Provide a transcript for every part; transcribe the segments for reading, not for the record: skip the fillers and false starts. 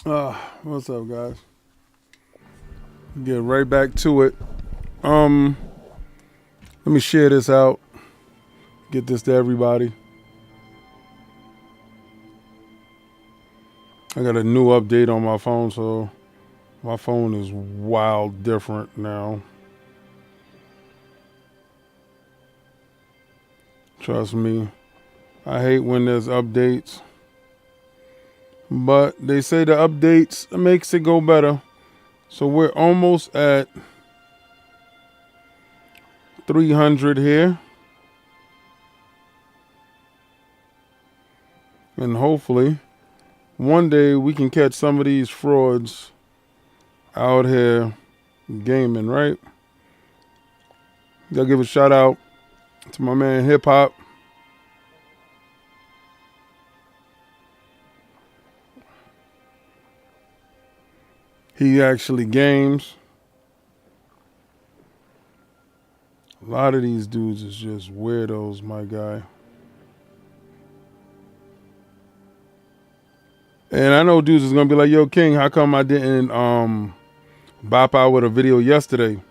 What's up, guys? Get right back to it. Um, Let me share this out. Get this to everybody. I got a new update on my phone, so my phone is wild different now. Trust me. I hate when there's updates. But they say the updates makes it go better. So we're almost at 300 here. And hopefully one day we can catch some of these frauds out here gaming, right? Gotta give a shout out to my man Hip Hop. He actually games. A lot of these dudes is just weirdos, my guy. And I know dudes is gonna be like, yo, King, how come I didn't bop out with a video yesterday?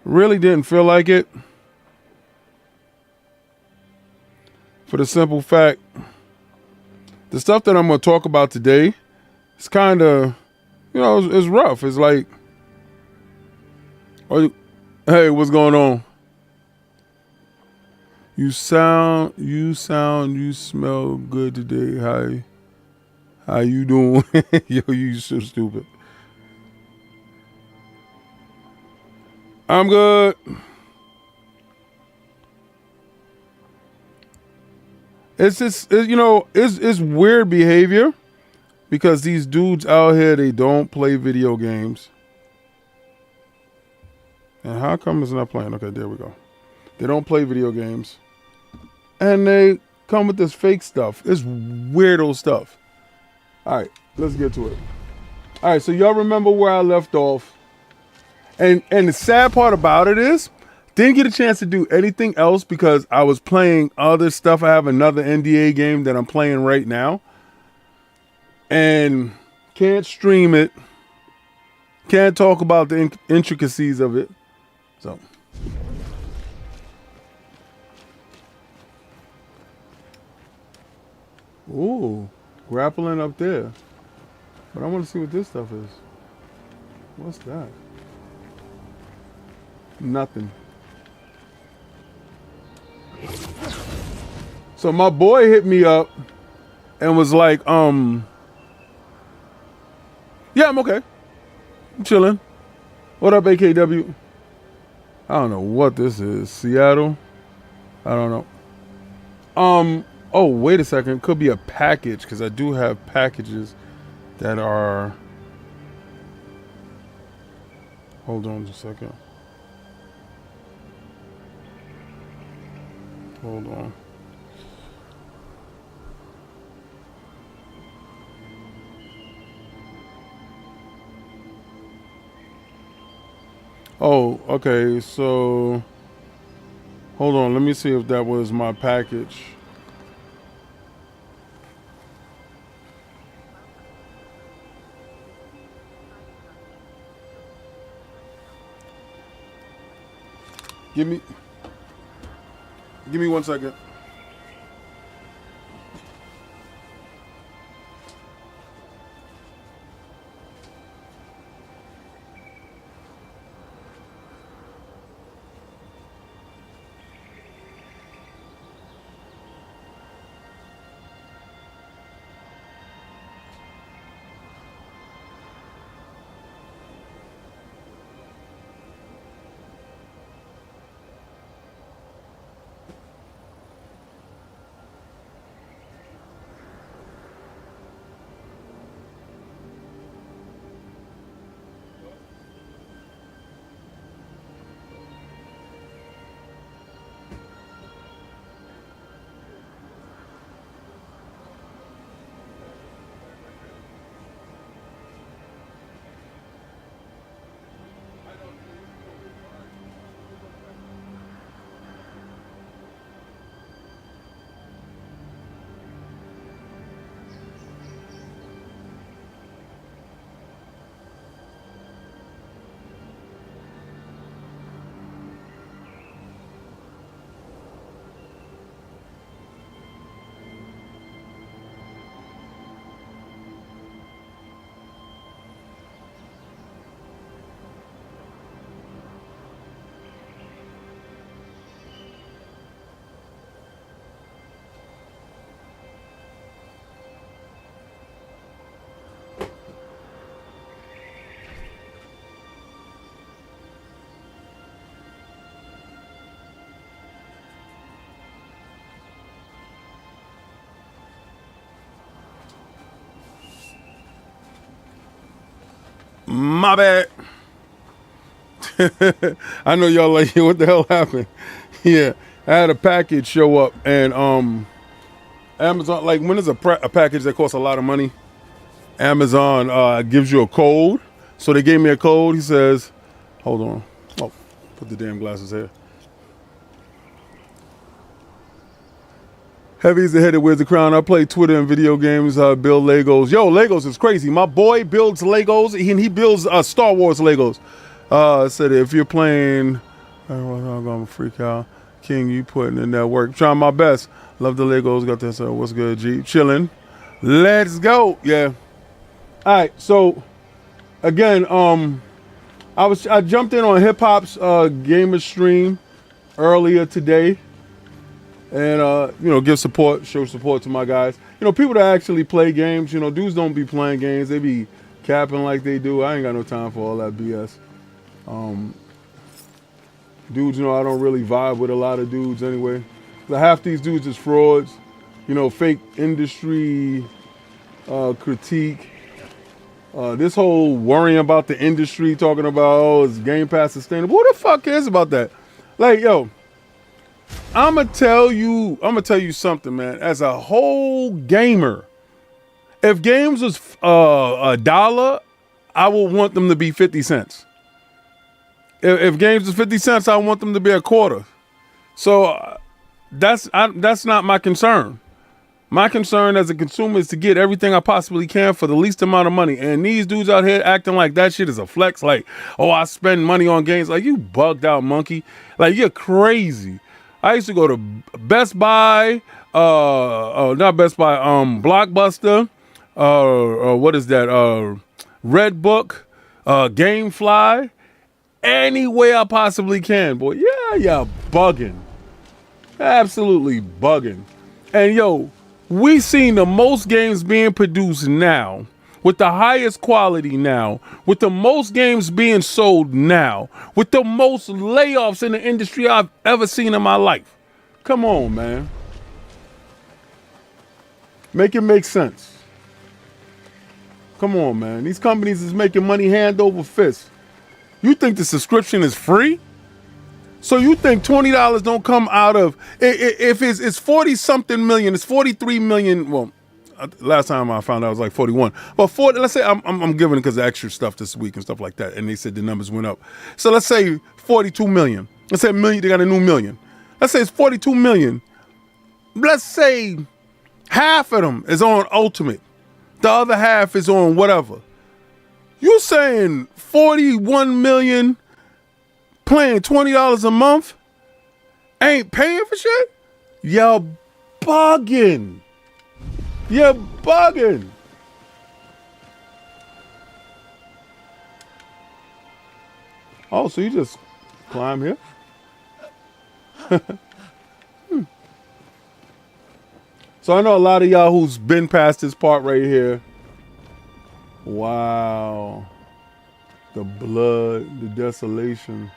Really didn't feel like it. For the simple fact, the stuff that I'm gonna talk about today, it's kind of, it's rough. It's like, oh, hey, what's going on? You smell good today. How you doing? Yo, you so stupid. I'm good. It's just, it's weird behavior because these dudes out here, they don't play video games. And how come it's not playing? Okay, there we go. They don't play video games. And they come with this fake stuff. It's weirdo stuff. All right, let's get to it. All right, so y'all remember where I left off. And the sad part about it is, didn't get a chance to do anything else because I was playing other stuff. I have another NDA game that I'm playing right now. And can't stream it. Can't talk about the intricacies of it. So. Ooh, grappling up there. But I want to see what this stuff is. What's that? Nothing. So my boy hit me up and was like, yeah, I'm okay. I'm chilling. What up, AKW? I don't know what this is. Seattle? I don't know. Oh, wait a second. Could be a package because I do have packages that are. Hold on just a second. Hold on. Oh, okay. So, hold on. Let me see if that was my package. Give me 1 second. My bad. I know y'all like, what the hell happened? Yeah, I had a package show up, and Amazon, like when there's a package that costs a lot of money, Amazon gives you a code. So they gave me a code. He says, hold on. Oh, put the damn glasses here. Heavy's the head that wears the crown. I play Twitter and video games, build Legos. Yo, Legos is crazy. My boy builds Legos, and he builds Star Wars Legos. Said if you're playing, I'm gonna freak out. King, you putting in that work. Trying my best. Love the Legos. Got this. What's good, G? Chilling. Let's go. Yeah. All right. So, again, I jumped in on Hip Hop's gamer stream earlier today, and give support, show support to my guys. People that actually play games. Dudes don't be playing games. They be capping like they do. I ain't got no time for all that BS. Dudes, I don't really vibe with a lot of dudes anyway. Half these dudes is frauds, fake industry critique. This whole worrying about the industry, talking about, is Game Pass sustainable? Who the fuck cares about that? Like, yo, I'ma tell you something, man. As a whole gamer, if games was $1, I would want them to be 50 cents. If games is 50 cents, I want them to be a quarter. So that's not my concern. My concern as a consumer is to get everything I possibly can for the least amount of money. And these dudes out here acting like that shit is a flex. Like, oh, I spend money on games. Like, you bugged out, monkey. Like, you're crazy. I used to go to Best Buy, not Best Buy, Blockbuster, what is that? Redbook, Gamefly. Any way I possibly can, boy. Yeah, bugging. Absolutely bugging. And yo, we seen the most games being produced now, with the highest quality now, with the most games being sold now, with the most layoffs in the industry I've ever seen in my life. Come on, man. Make it make sense. Come on, man. These companies is making money hand over fist. You think the subscription is free? So you think $20 don't come out of, if it's 40 something million, it's 43 million. Well, last time I found out it was like 41, but 40, let's say I'm giving it because of extra stuff this week and stuff like that. And they said the numbers went up. So let's say 42 million. Let's say a million, they got a new million. Let's say it's 42 million. Let's say half of them is on Ultimate. The other half is on whatever. You saying 41 million paying $20 a month ain't paying for shit? You're bugging. You're bugging. Oh, so you just climb here? So I know a lot of y'all who's been past this part right here. Wow. The blood, the desolation.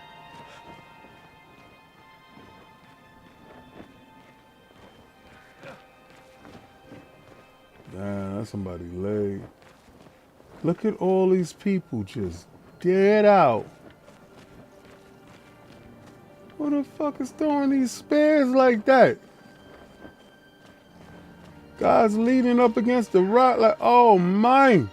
Damn, that's somebody's leg. Look at all these people just dead out. Who the fuck is throwing these spares like that? Guys leaning up against the rock like, oh my.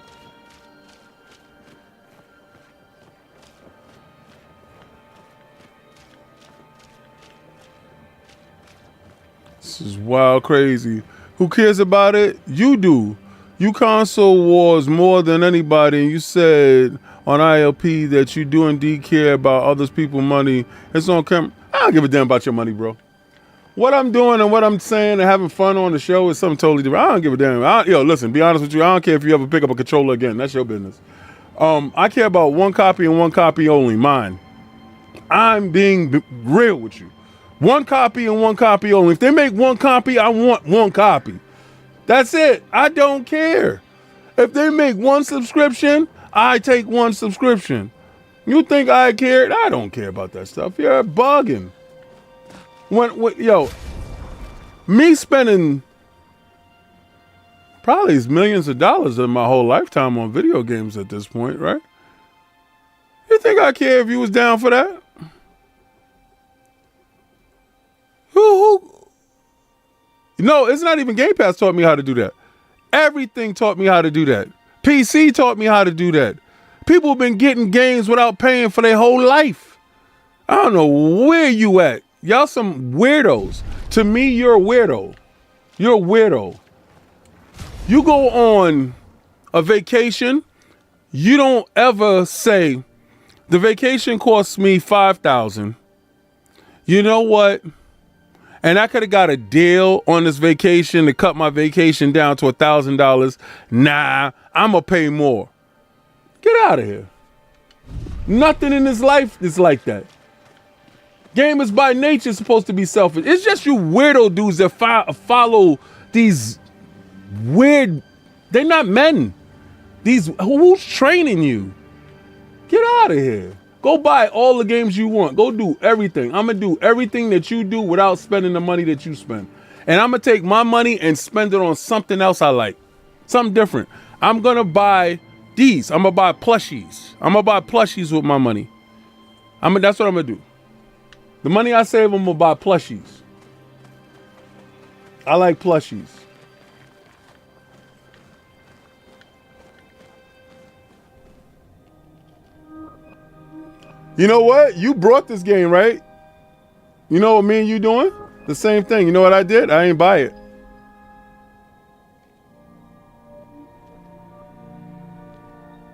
This is wild crazy. Who cares about it? You do. You console wars more than anybody, and you said on ILP that you do indeed care about others people's money. It's on camera. I don't give a damn about your money, bro. What I'm doing and what I'm saying and having fun on the show is something totally different. I don't give a damn. Listen, be honest with you. I don't care if you ever pick up a controller again. That's your business. I care about one copy and one copy only, mine. I'm being real with you. One copy and one copy only. If they make one copy, I want one copy. That's it. I don't care. If they make one subscription, I take one subscription. You think I cared? I don't care about that stuff. You're bugging. Me spending probably millions of dollars in my whole lifetime on video games at this point, right? You think I care if you was down for that? Who? No, it's not even Game Pass taught me how to do that. Everything taught me how to do that. PC taught me how to do that. People have been getting games without paying for their whole life. I don't know where you at. Y'all some weirdos. To me, you're a weirdo. You're a weirdo. You go on a vacation, you don't ever say, the vacation cost me $5,000. You know what? And I could have got a deal on this vacation to cut my vacation down to $1,000. Nah, I'm going to pay more. Get out of here. Nothing in this life is like that. Gamers by nature is supposed to be selfish. It's just you weirdo dudes that follow these weird, they're not men. Who's training you? Get out of here. Go buy all the games you want. Go do everything. I'm going to do everything that you do without spending the money that you spend. And I'm going to take my money and spend it on something else I like. Something different. I'm going to buy these. I'm going to buy plushies. I'm going to buy plushies with my money. That's what I'm going to do. The money I save, I'm going to buy plushies. I like plushies. You know what? You brought this game, right? You know what me and you doing? The same thing. You know what I did? I ain't buy it.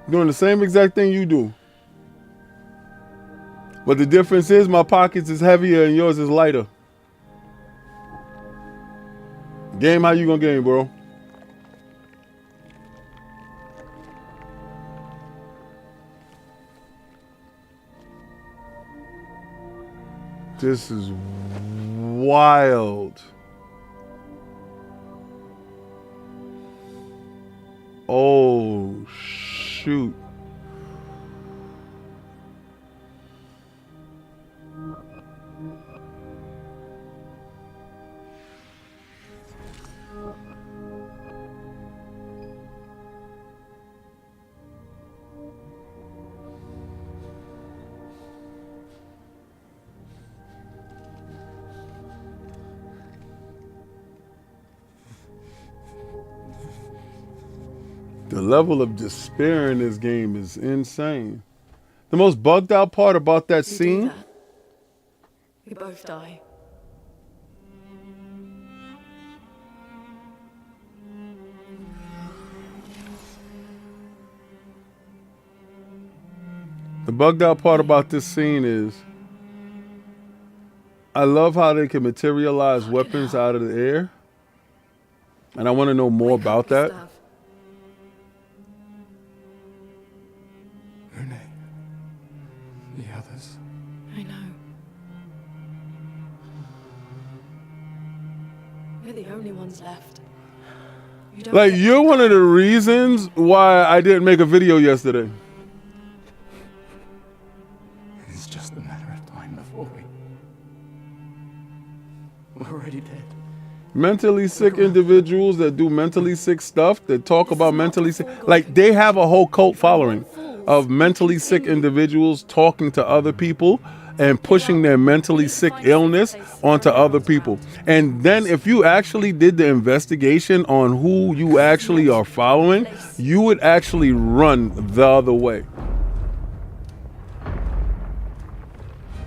Doing the same exact thing you do. But the difference is my pockets is heavier and yours is lighter. Game, how you gonna game, bro? This is wild. Oh, shoot. The level of despair in this game is insane. The most bugged out part about that scene. We both die. The bugged out part about this scene is I love how they can materialize weapons out of the air. And I want to know more about that. The others. I know. We're the only ones left. Like, you're one of the reasons why I didn't make a video yesterday. It's just a matter of time before we're already dead. Mentally sick individuals that do mentally sick stuff, that talk about mentally sick, like they have a whole cult following of mentally sick individuals talking to other people and pushing their mentally sick illness onto other people. And then if you actually did the investigation on who you actually are following, you would actually run the other way.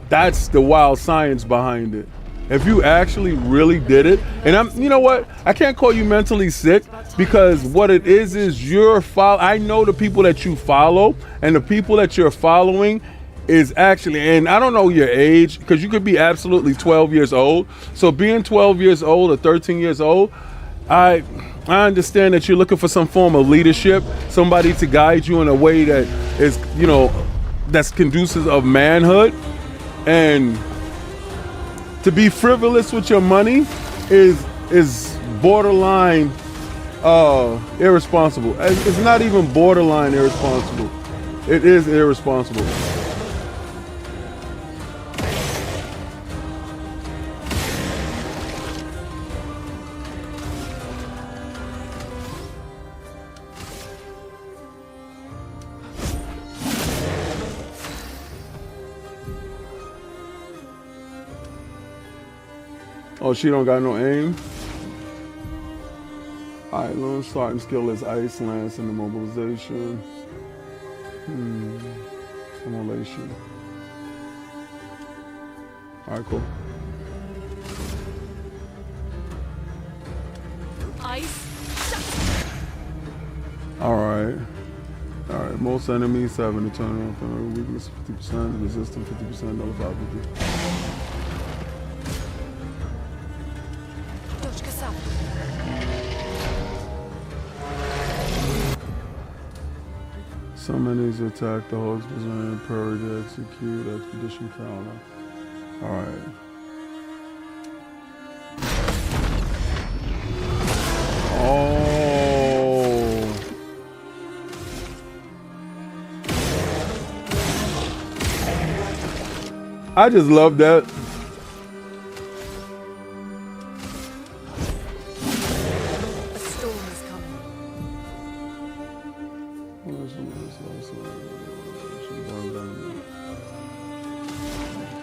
That's the wild science behind it. If you actually really did it, and you know what? I can't call you mentally sick because what it is I know the people that you follow, and the people that you're following is actually, and I don't know your age, because you could be absolutely 12 years old. So being 12 years old or 13 years old, I understand that you're looking for some form of leadership, somebody to guide you in a way that is, that's conducive of manhood. And to be frivolous with your money is borderline irresponsible. It's not even borderline irresponsible. It is irresponsible. Oh, she don't got no aim? Alright, Lone starting skill is Ice Lance and immobilization. Immolation. Alright, cool. Ice. Alright. Alright, most enemies have an eternal weakness 50%, resistance 50%, nullify 50%. Точка сам. Some enemies attack the Hawk's design priority to execute expedition counter. Alright. Oh. I just love that. A storm is coming.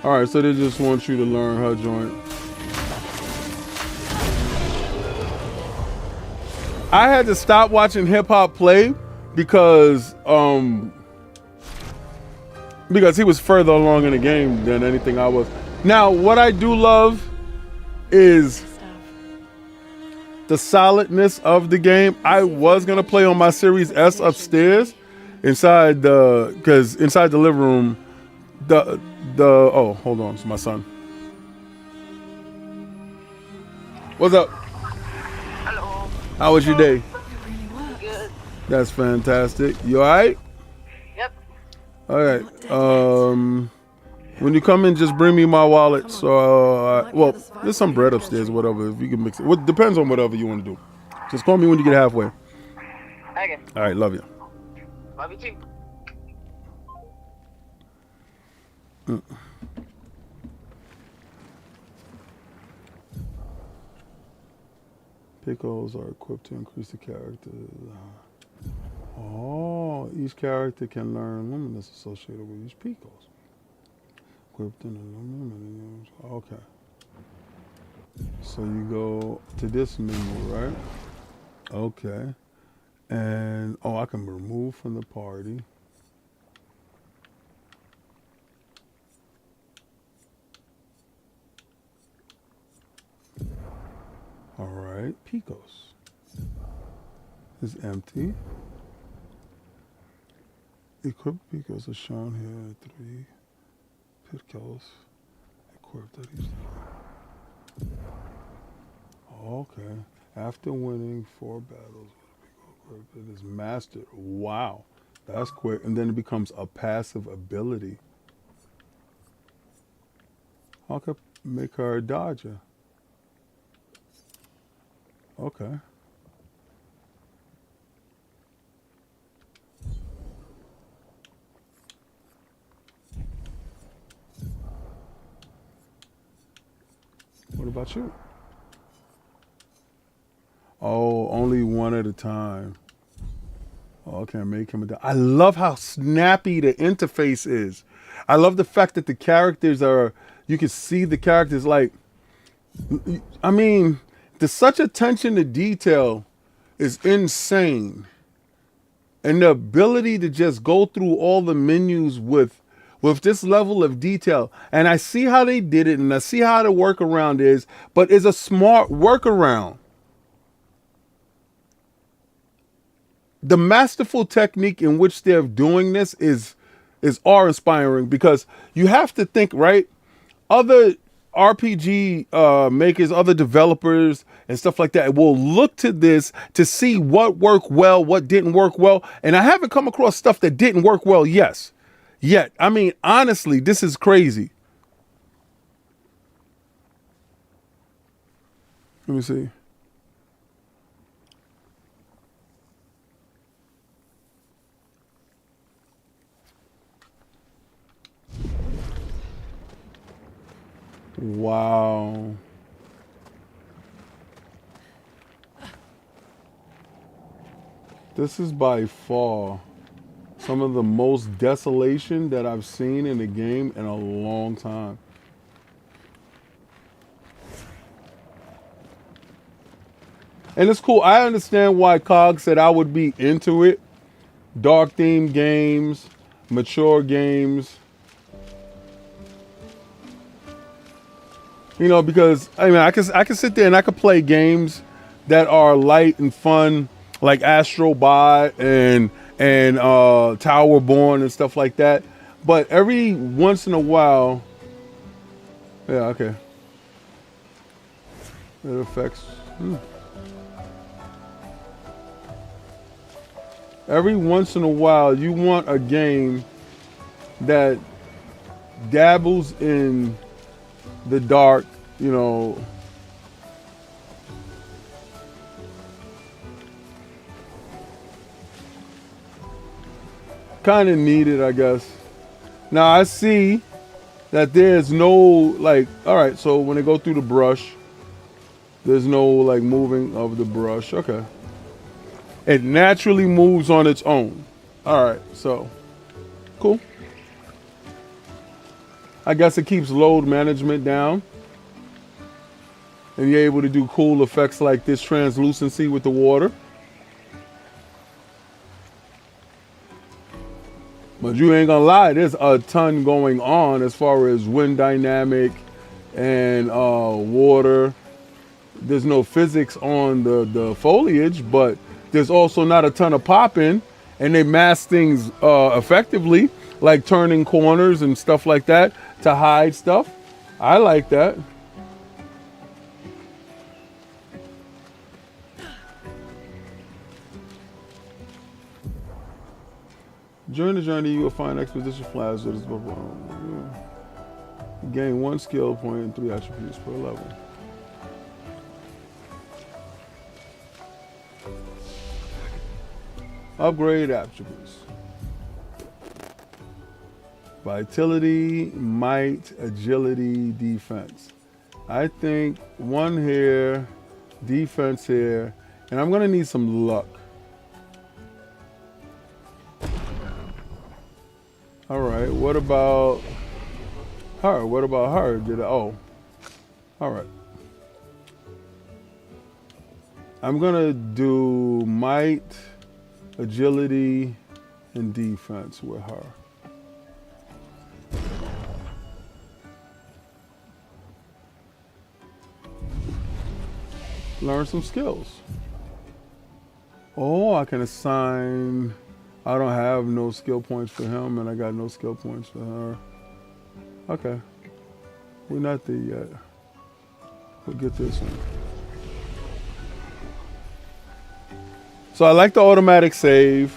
All right, so they just want you to learn her joint. I had to stop watching hip hop play because he was further along in the game than anything I was. Now, what I do love is Staff. the solidness of the game. I was gonna play on my Series S upstairs, inside the living room. Oh, hold on, it's my son. What's up? Hello. How was your day? It really works. Good. That's fantastic. You all right? Yep. All right. When you come in, just bring me my wallet. So, well, there's some bread upstairs, whatever. If you can mix it, well, depends on whatever you want to do. Just call me when you get halfway. Okay. All right, love you. Love you too. Pickles are equipped to increase the character. Oh, each character can learn luminous associated with each pickles. Equipped in aluminum. Okay. So you go to this menu, right? Okay. And I can remove from the party. All right, Picos is empty. Equipped Picos are shown here. 3 Picos equipped at each time. Okay. After winning 4 battles, it is mastered. Wow, that's quick. And then it becomes a passive ability. I could make her a dodger. Okay. What about you? Oh, only one at a time. Oh, I can't make him a... I love how snappy the interface is. I love the fact that the characters are... You can see the characters like... I mean... Such attention to detail is insane. And the ability to just go through all the menus with this level of detail. And I see how they did it, and I see how the workaround is, but it's a smart workaround. The masterful technique in which they're doing this is awe-inspiring, because you have to think, right? Other RPG makers, other developers and stuff like that will look to this to see what worked well, what didn't work well. And I haven't come across stuff that didn't work well yet. I mean, honestly, this is crazy. Let me see. Wow. This is by far some of the most desolation that I've seen in a game in a long time. And it's cool. I understand why Cog said I would be into it. Dark themed games, mature games. You know, because I mean, I can sit there and I can play games that are light and fun, like Astro Bot and Tower Born and stuff like that. But every once in a while, yeah, okay, it affects. Every once in a while, you want a game that dabbles in the dark, you know. Kind of needed, I guess. Now I see that there's no, like, all right, so when they go through the brush, there's no like moving of the brush. Okay. It naturally moves on its own. All right, so cool. I guess it keeps load management down. And you're able to do cool effects like this translucency with the water. But you ain't gonna lie, there's a ton going on as far as wind dynamic and water. There's no physics on the foliage, but there's also not a ton of popping, and they mask things effectively, like turning corners and stuff like that to hide stuff. I like that. During the journey, you will find expedition flags that is gain 1 skill point and 3 attributes per level. Upgrade attributes. Vitality, might, agility, defense. I think 1 here, defense here, and I'm gonna need some luck. All right, what about her? What about her? Oh, all right. I'm gonna do might, agility, and defense with her. Learn some skills. Oh, I can assign. I don't have no skill points for him, and I got no skill points for her. Okay. We're not there yet. We'll get this one. So I like the automatic save.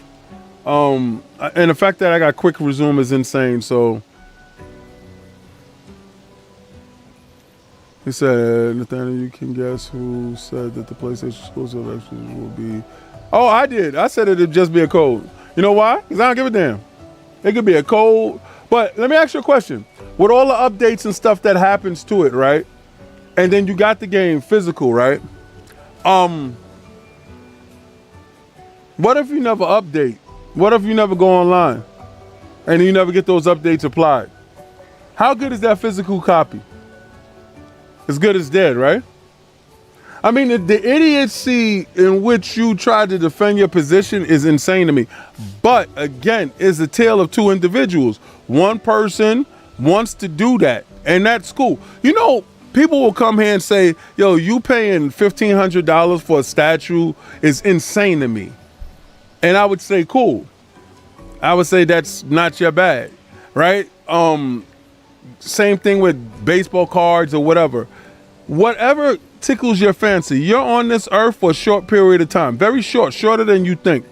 And the fact that I got quick resume is insane, so. He said, Nathaniel, you can guess who said that the PlayStation exclusive actually will be. Oh, I did. I said it'd just be a code. You know why? Because I don't give a damn. It could be a code. But let me ask you a question. With all the updates and stuff that happens to it, right? And then you got the game physical, right? What if you never update? What if you never go online? And you never get those updates applied? How good is that physical copy? As good as dead, right? I mean, the idiocy in which you try to defend your position is insane to me. But again, it's a tale of two individuals. One person wants to do that, and that's cool. You know, people will come here and say, yo, you paying $1,500 for a statue is insane to me. And I would say, cool. I would say that's not your bag, right? Same thing with baseball cards or whatever. Whatever tickles your fancy. You're on this earth for a short period of time. Very short, shorter than you think.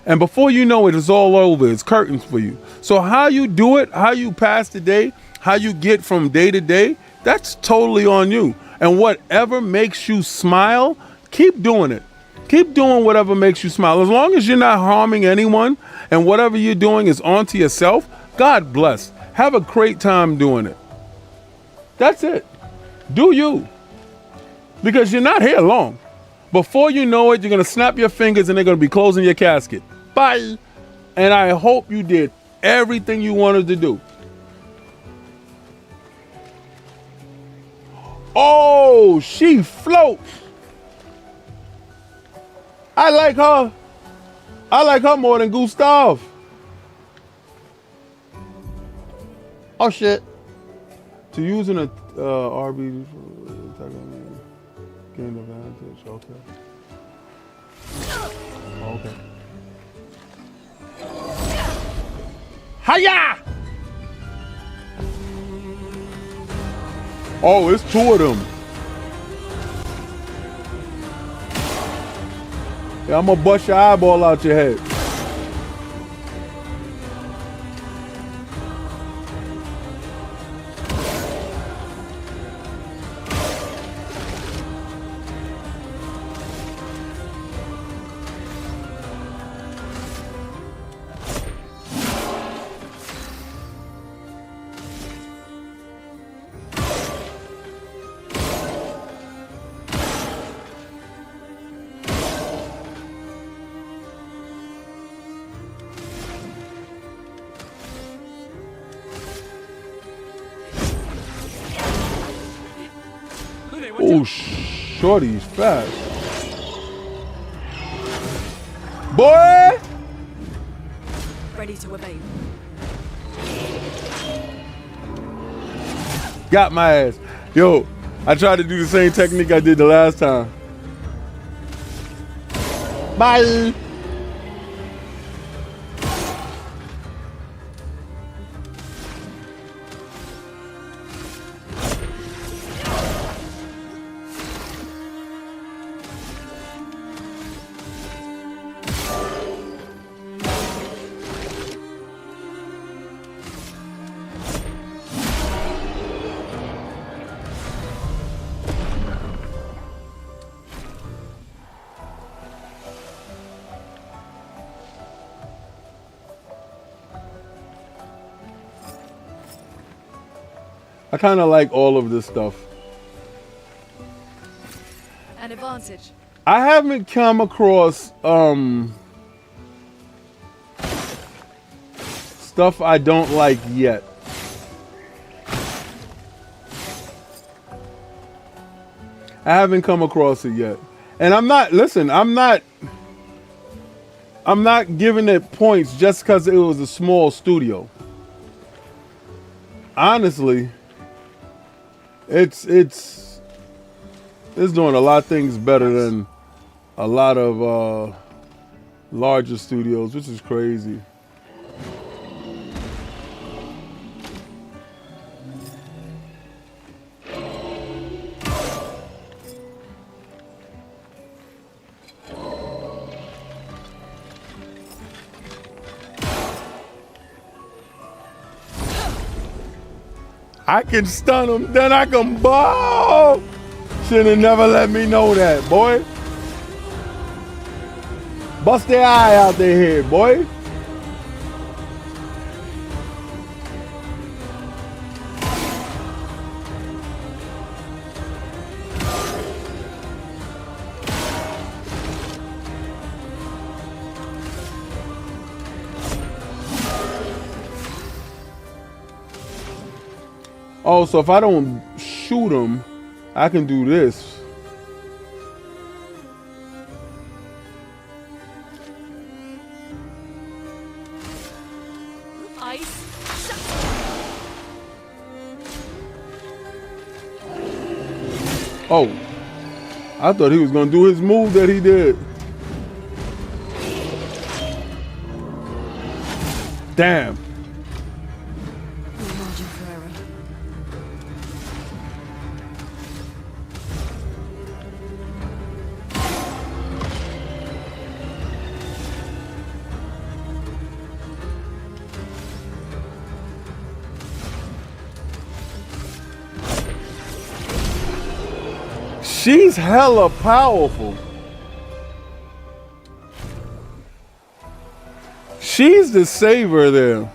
And before you know it, it's all over. It's curtains for you. So how you do it, how you pass the day, how you get from day to day, that's totally on you. And whatever makes you smile, keep doing it. Keep doing whatever makes you smile. As long as you're not harming anyone and whatever you're doing is onto yourself, God bless. Have a great time doing it. That's it. Do you. Because you're not here long. Before you know it, you're going to snap your fingers and they're going to be closing your casket. Bye. And I hope you did everything you wanted to do. Oh, she floats. I like her. I like her more than Gustav. Oh shit. To use an RB gain advantage. Okay. Okay. Hiya! Oh, it's two of them. Yeah, I'm gonna bust your eyeball out your head. Oh, shorty's fast. Boy! Ready to evade. Got my ass. Yo, I tried to do the same technique I did the last time. Bye! I kind of like all of this stuff. An advantage. I haven't come across stuff I don't like yet. I haven't come across it yet. And I'm not giving it points just because it was a small studio. Honestly, it's doing a lot of things better than a lot of larger studios, which is crazy. I can stun him, then I can ball. Should've never let me know that, boy. Bust their eye out their head, boy. Oh, so if I don't shoot him, I can do this. Ice. Shut. Oh, I thought he was gonna do his move that he did. Damn. No margin for error. She's hella powerful. She's the saver there.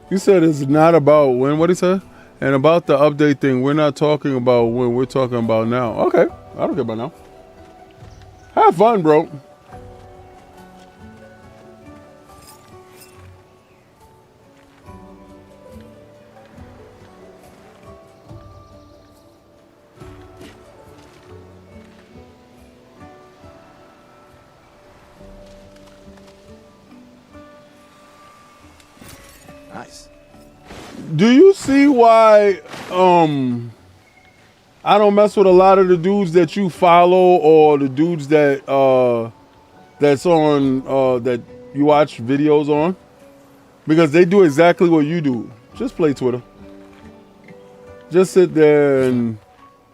You said it's not about when, what he said? And about the update thing, we're not talking about when, we're talking about now. Okay, I don't care about now. Have fun, bro. Nice. Do you see why I don't mess with a lot of the dudes that you follow or the dudes that that's on that you watch videos on? Because they do exactly what you do. Just play Twitter. Just sit there and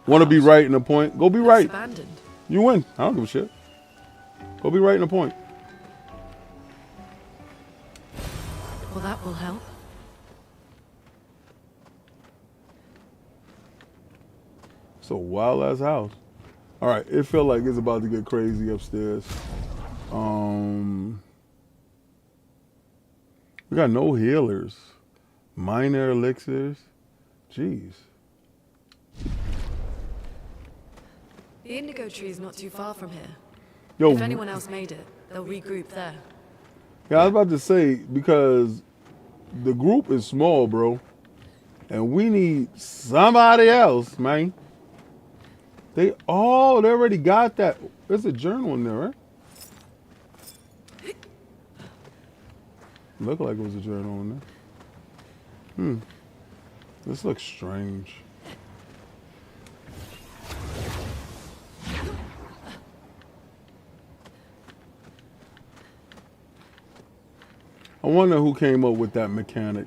want to be right in a point. Go be It's right. abandoned. You win. I don't give a shit. Go be right in a point. Well, that will help. It's a wild ass house. All right, it felt like it's about to get crazy upstairs. We got no healers, minor elixirs. Jeez. The indigo tree is not too far from here. Yo, If anyone else made it, they'll regroup there. yeah, I was about to say because the group is small, bro, and we need somebody else, man. They already got that. There's a journal in there, right? Looked like it was a journal in there. This looks strange. I wonder who came up with that mechanic.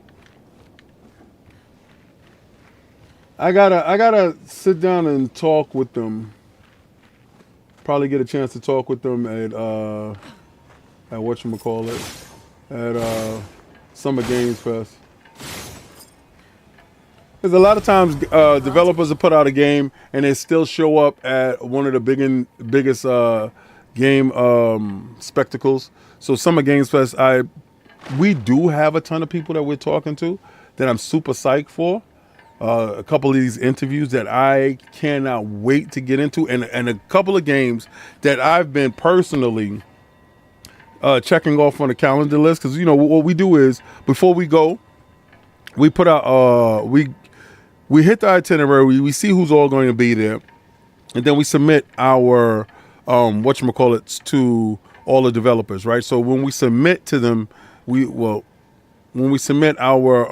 I gotta sit down and talk with them. Probably get a chance to talk with them at whatchamacallit, at Summer Games Fest. Because a lot of times developers will put out a game and they still show up at one of the biggest game spectacles. So Summer Games Fest, we do have a ton of people that we're talking to that I'm super psyched for. A couple of these interviews that I cannot wait to get into, and a couple of games that I've been personally checking off on the calendar list. Because you know what we do is before we go, we put out we hit the itinerary, we see who's all going to be there, and then we submit our whatchamacallit to all the developers, right? So when we submit to them, when we submit our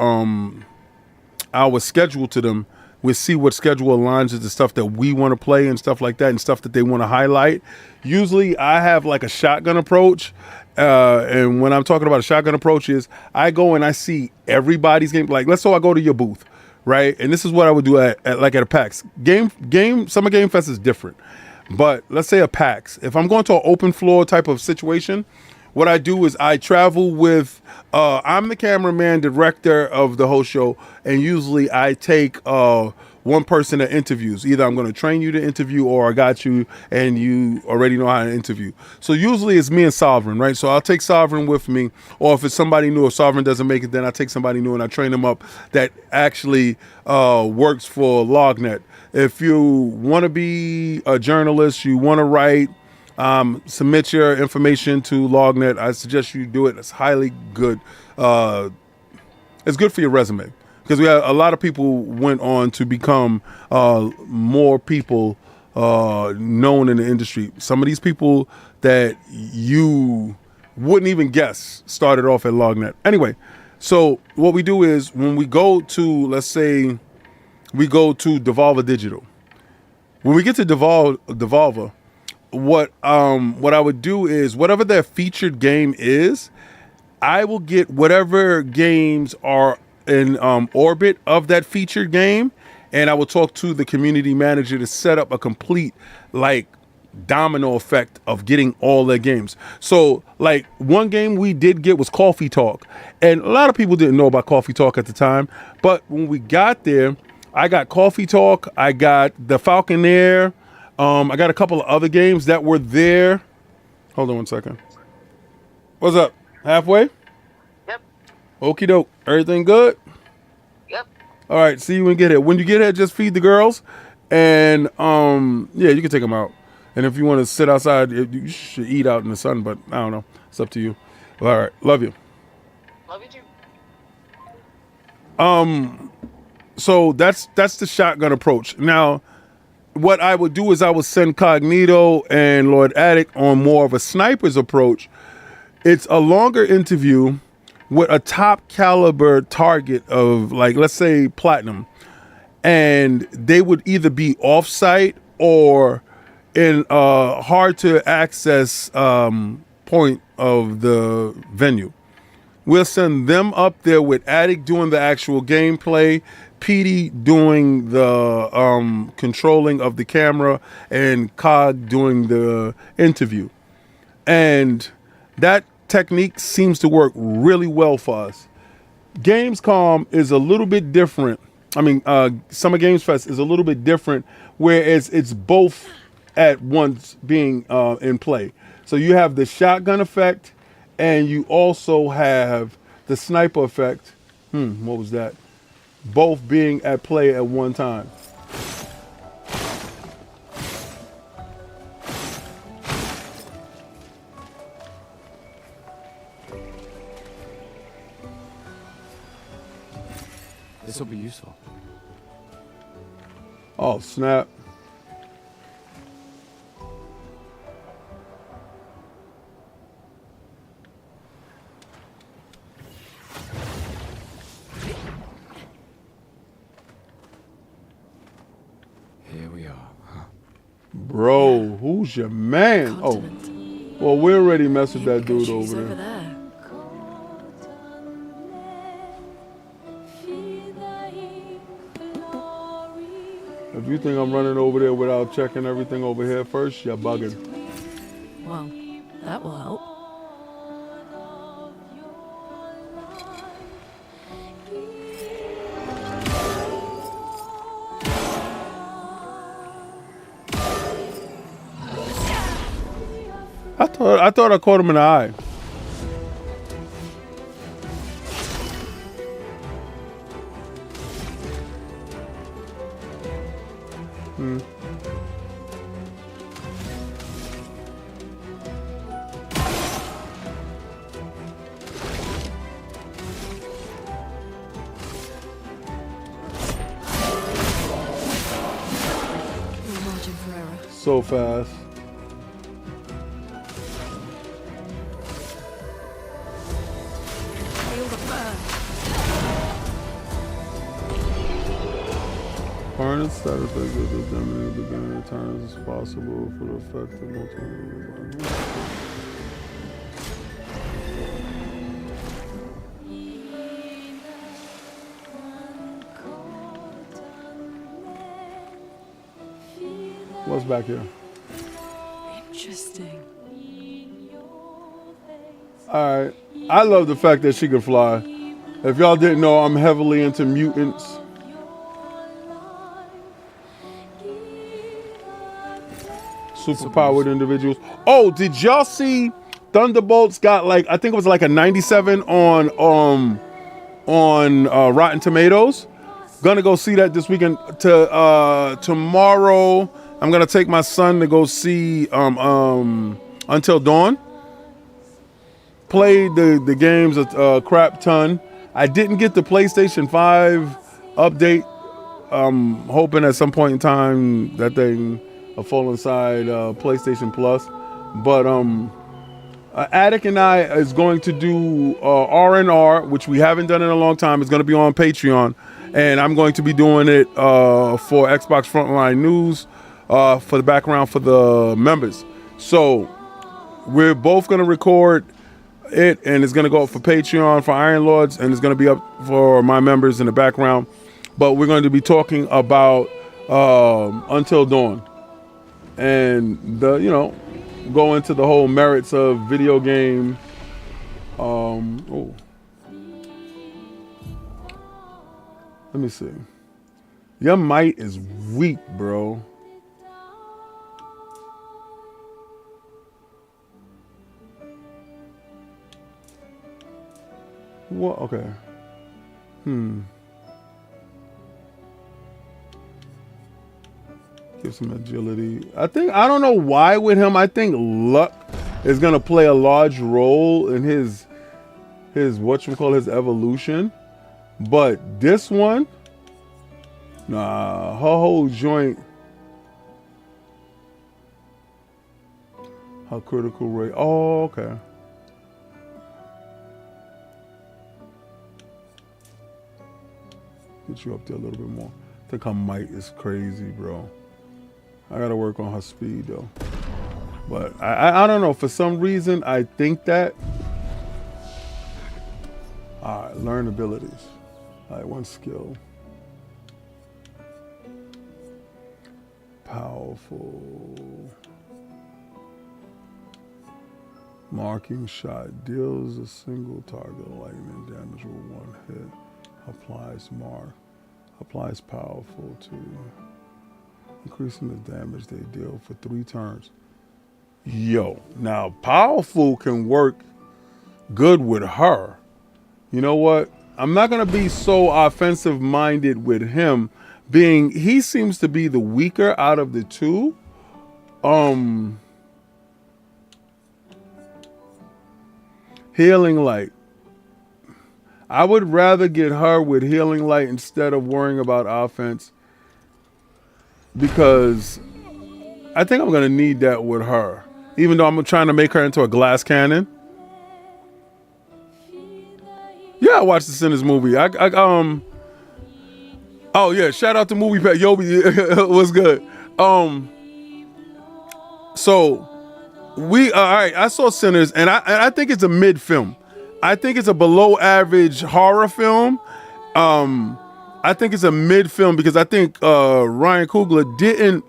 schedule to them, we see what schedule aligns with the stuff that we want to play and stuff like that, and stuff that they want to highlight. Usually I have like a shotgun approach. And when I'm talking about a shotgun approach is I go and I see everybody's game. Like, let's say I go to your booth, right? And this is what I would do at a PAX. Summer Game Fest is different. But let's say a PAX. If I'm going to an open floor type of situation, what I do is I travel with, I'm the cameraman, director of the whole show, and usually I take one person that interviews. Either I'm going to train you to interview or I got you and you already know how to interview. So usually it's me and Sovereign, right? So I'll take Sovereign with me, or if it's somebody new, if Sovereign doesn't make it, then I take somebody new and I train them up that actually works for LogNet. If you want to be a journalist, you want to write, submit your information to LogNet. I suggest you do it. It's highly good. It's good for your resume because we have a lot of people went on to become more people known in the industry. Some of these people that you wouldn't even guess started off at LogNet. Anyway, so what we do is when we go to, let's say, we go to Devolver Digital. When we get to Devolver, what I would do is whatever their featured game is, I will get whatever games are in orbit of that featured game, and I will talk to the community manager to set up a complete like domino effect of getting all their games. So like one game we did get was Coffee Talk, and a lot of people didn't know about Coffee Talk at the time, but when we got there, I got Coffee Talk, I got the Falconeer. I got a couple of other games that were there. Hold on one second. What's up? Halfway? Yep. Okie doke. Everything good? Yep. All right. See you when you get here. When you get here, just feed the girls. And, yeah, you can take them out. And if you want to sit outside, you should eat out in the sun, but I don't know. It's up to you. All right. Love you. Love you too. So that's the shotgun approach. Now, what I would do is I would send Cognito and Lord Attic on more of a sniper's approach. It's a longer interview with a top caliber target of, like, let's say platinum, and they would either be off-site or in a hard to access point of the venue. We'll send them up there with Attic doing the actual gameplay, Petey doing the controlling of the camera, and Cog doing the interview. And that technique seems to work really well for us. Gamescom is a little bit different. I mean, Summer Games Fest is a little bit different, whereas it's both at once being in play. So you have the shotgun effect, and you also have the sniper effect. What was that? Both being at play at one time. This will be useful. Oh, snap. Here we are, huh? Bro, who's your man? Continent. Oh, well, we already messed with that Indigo dude trees over there. If you think I'm running over there without checking everything over here first, you're bugging. Well, that will help. I thought I caught him in the eye. No margin for error. So fast. Feel the burn. Harness side effects of the dominant beginning of times as possible for the effect of multiple. What's back here? Interesting. All right. I love the fact that she can fly. If y'all didn't know, I'm heavily into mutants. Superpowered individuals. Oh, did y'all see Thunderbolts got like, I think it was like a 97 on Rotten Tomatoes. Gonna go see that this weekend. Tomorrow I'm gonna take my son to go see Until Dawn. Played the games a crap ton. I didn't get the PlayStation 5 update. Hoping at some point in time that thing will fall inside PlayStation Plus. But Attic and I is going to do R&R, which we haven't done in a long time. It's going to be on Patreon. And I'm going to be doing it for Xbox Frontline News for the background for the members. So we're both going to record it, and it's going to go up for Patreon for Iron Lords, and it's going to be up for my members in the background. But we're going to be talking about Until Dawn, and go into the whole merits of video game. Let me see. Your might is weak, bro. What? Okay. Give some agility. I don't know why with him. I think luck is gonna play a large role in his his evolution. But this one, nah, her whole joint, her critical rate. Oh, okay. get you up there a little bit more. I think her might is crazy, bro. I gotta work on her speed though. But I don't know. For some reason, I think that. All right, learn abilities. All right, one skill. Powerful. Marking shot deals a single target lightning damage with one hit. Applies mark. Applies powerful to increasing the damage they deal for 3 turns. Yo, now powerful can work good with her. You know what? I'm not gonna be so offensive minded with him, being he seems to be the weaker out of the two. Healing light. I would rather get her with healing light instead of worrying about offense, because I think I'm gonna need that with her. Even though I'm trying to make her into a glass cannon. Yeah, I watched the Sinners movie. Oh yeah, shout out to Movie Pet. Yobi was good. So we all right. I saw Sinners, and I think it's a mid film. I think it's a below average horror film. I think it's a mid film because I think Ryan Coogler didn't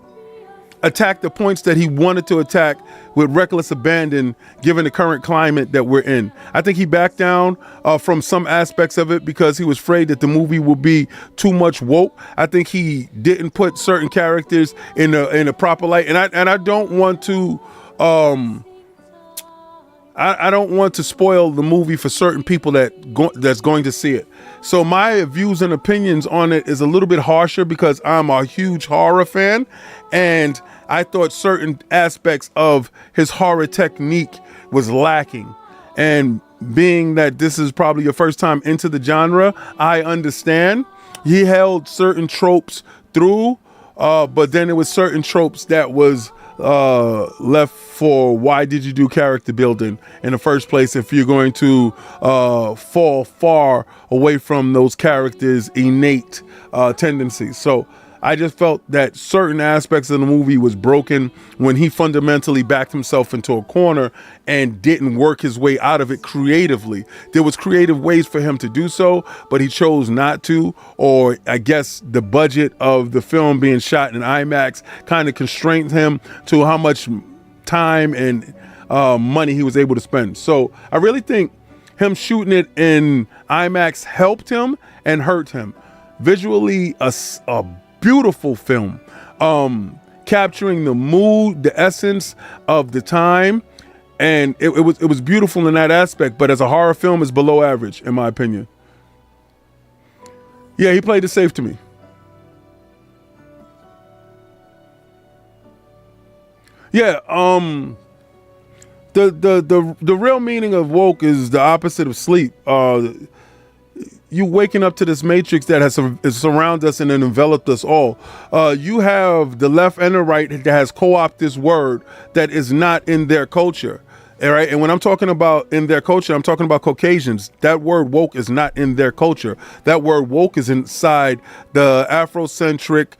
attack the points that he wanted to attack with reckless abandon given the current climate that we're in. I think he backed down from some aspects of it because he was afraid that the movie would be too much woke. I think he didn't put certain characters in a proper light, and I don't want to I don't want to spoil the movie for certain people that's going to see it. So my views and opinions on it is a little bit harsher because I'm a huge horror fan, and I thought certain aspects of his horror technique was lacking. And being that this is probably your first time into the genre, I understand. He held certain tropes through, but then there was certain tropes that was left for why did you do character building in the first place if you're going to fall far away from those characters' innate tendencies. So I just felt that certain aspects of the movie was broken when he fundamentally backed himself into a corner and didn't work his way out of it creatively. There was creative ways for him to do so, but he chose not to, or I guess the budget of the film being shot in IMAX kind of constrained him to how much time and money he was able to spend. So I really think him shooting it in IMAX helped him and hurt him. Visually, a beautiful film, capturing the mood, the essence of the time, and it was beautiful in that aspect. But as a horror film, it's below average, in my opinion. Yeah, he played it safe to me. Yeah, the real meaning of woke is the opposite of sleep. You waking up to this matrix that has surrounded us and then enveloped us all. You have the left and the right that has co-opted this word that is not in their culture. All right. And when I'm talking about in their culture, I'm talking about Caucasians. That word woke is not in their culture. That word woke is inside the Afrocentric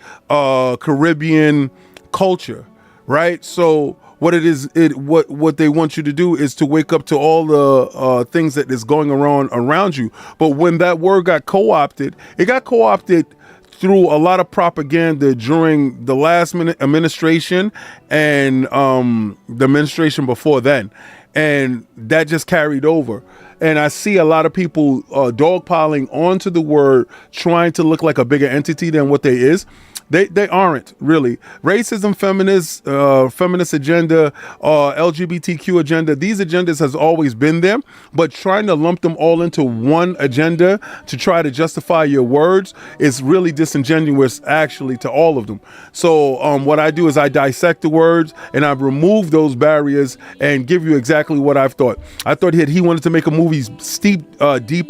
Caribbean culture. Right. So what it is, what they want you to do is to wake up to all the things that is going around you. But when that word got co-opted, it got co-opted through a lot of propaganda during the last administration and the administration before then. And that just carried over. And I see a lot of people dogpiling onto the word, trying to look like a bigger entity than what they is. They aren't really. Racism, feminist agenda, LGBTQ agenda, these agendas has always been there, but trying to lump them all into one agenda to try to justify your words is really disingenuous actually to all of them. So what I do is I dissect the words and I remove those barriers and give you exactly what I've thought. I thought he wanted to make a movie deep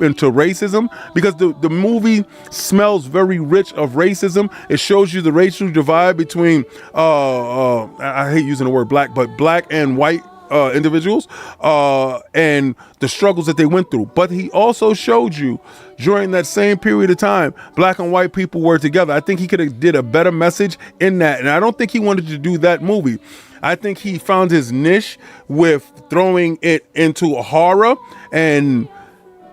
into racism because the movie smells very rich of racism. It shows you the racial divide between I hate using the word black, but black and white individuals and the struggles that they went through. But he also showed you during that same period of time, black and white people were together. I think he could have did a better message in that. And I don't think he wanted to do that movie. I think he found his niche with throwing it into a horror, and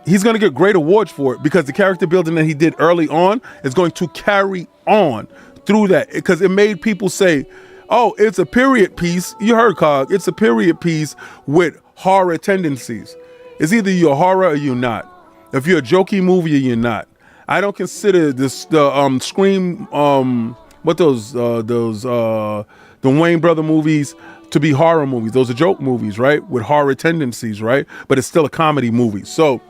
he's going to get great awards for it because the character building that he did early on is going to carry on through that, because it made people say, oh, it's a period piece. You heard Cog. It's a period piece with horror tendencies. It's either you're horror or you're not. If you're a jokey movie or you're not. I don't consider this the Scream the Wayne brother movies to be horror movies. Those are joke movies, right? With horror tendencies, right? But it's still a comedy movie. So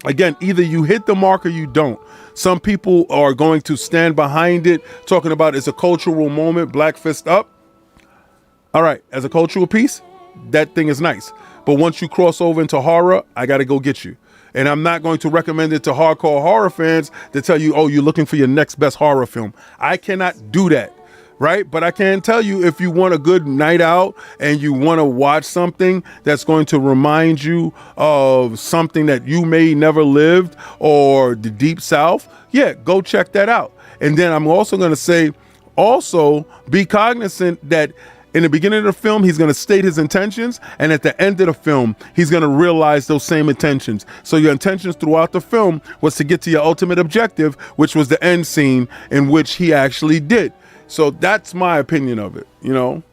again, either you hit the mark or you don't. Some people are going to stand behind it, talking about it's a cultural moment, Black Fist Up. All right, as a cultural piece, that thing is nice. But once you cross over into horror, I got to go get you. And I'm not going to recommend it to hardcore horror fans to tell you, oh, you're looking for your next best horror film. I cannot do that. Right? But I can tell you, if you want a good night out and you want to watch something that's going to remind you of something that you may never lived or the Deep South, yeah, go check that out. And then I'm also going to say, also be cognizant that in the beginning of the film, he's going to state his intentions. And at the end of the film, he's going to realize those same intentions. So your intentions throughout the film was to get to your ultimate objective, which was the end scene in which he actually did. So that's my opinion of it, you know?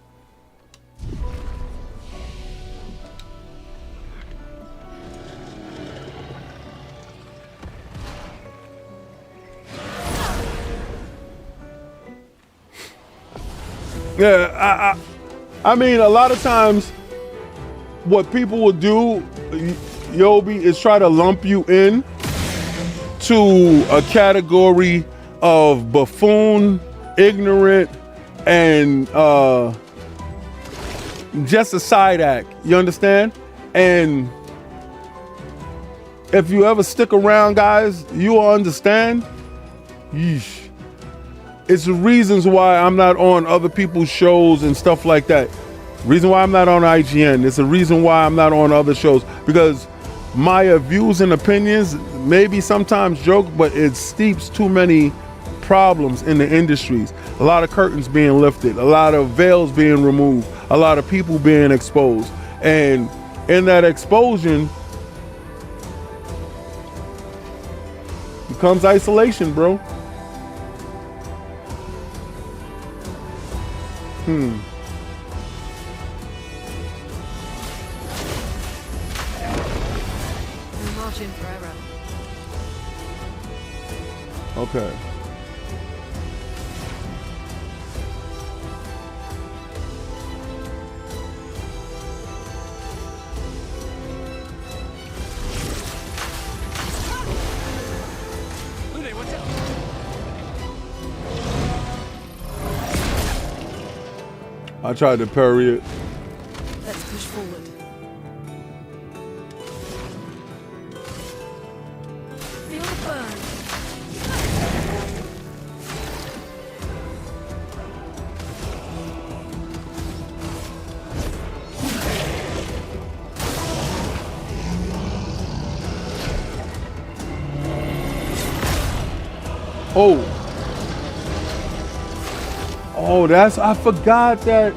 Yeah, I mean, a lot of times what people will do, Yobi, is try to lump you in to a category of buffoon, ignorant, and just a side act. You understand? And if you ever stick around, guys, you will understand. Yeesh. It's the reasons why I'm not on other people's shows and stuff like that. Reason why I'm not on IGN. It's the reason why I'm not on other shows, because my views and opinions maybe sometimes joke, but it steeps too many problems in the industries. A lot of curtains being lifted, a lot of veils being removed, a lot of people being exposed. And in that explosion becomes isolation, bro. We're marching forever. Okay. I tried to parry it. Let's push forward. Feel the burn. Oh. Oh, I forgot that.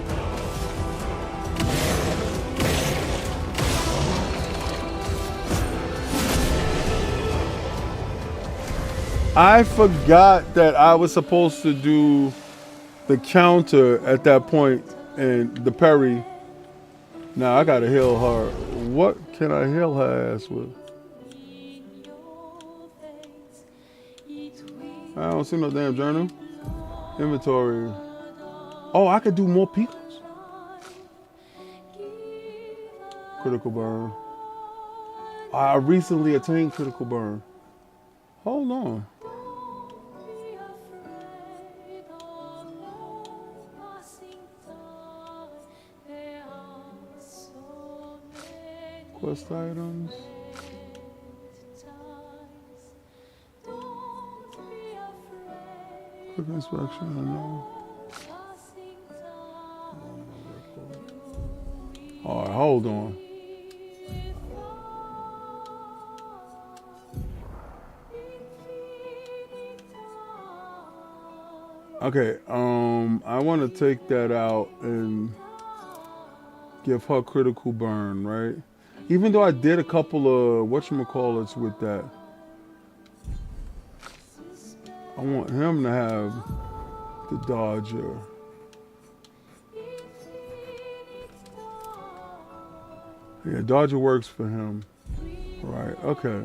I forgot that I was supposed to do the counter at that point and the parry. Now I gotta heal her. What can I heal her ass with? I don't see no damn journal. Inventory. Oh, I could do more peoples. Critical burn. I recently attained critical burn. Hold on. Quest items. Quick inspection, I know. All right, hold on. Okay, I want to take that out and give her critical burn, right? Even though I did a couple of whatchamacallits with that, I want him to have the Dodger. Yeah, Dodger works for him. Right, okay.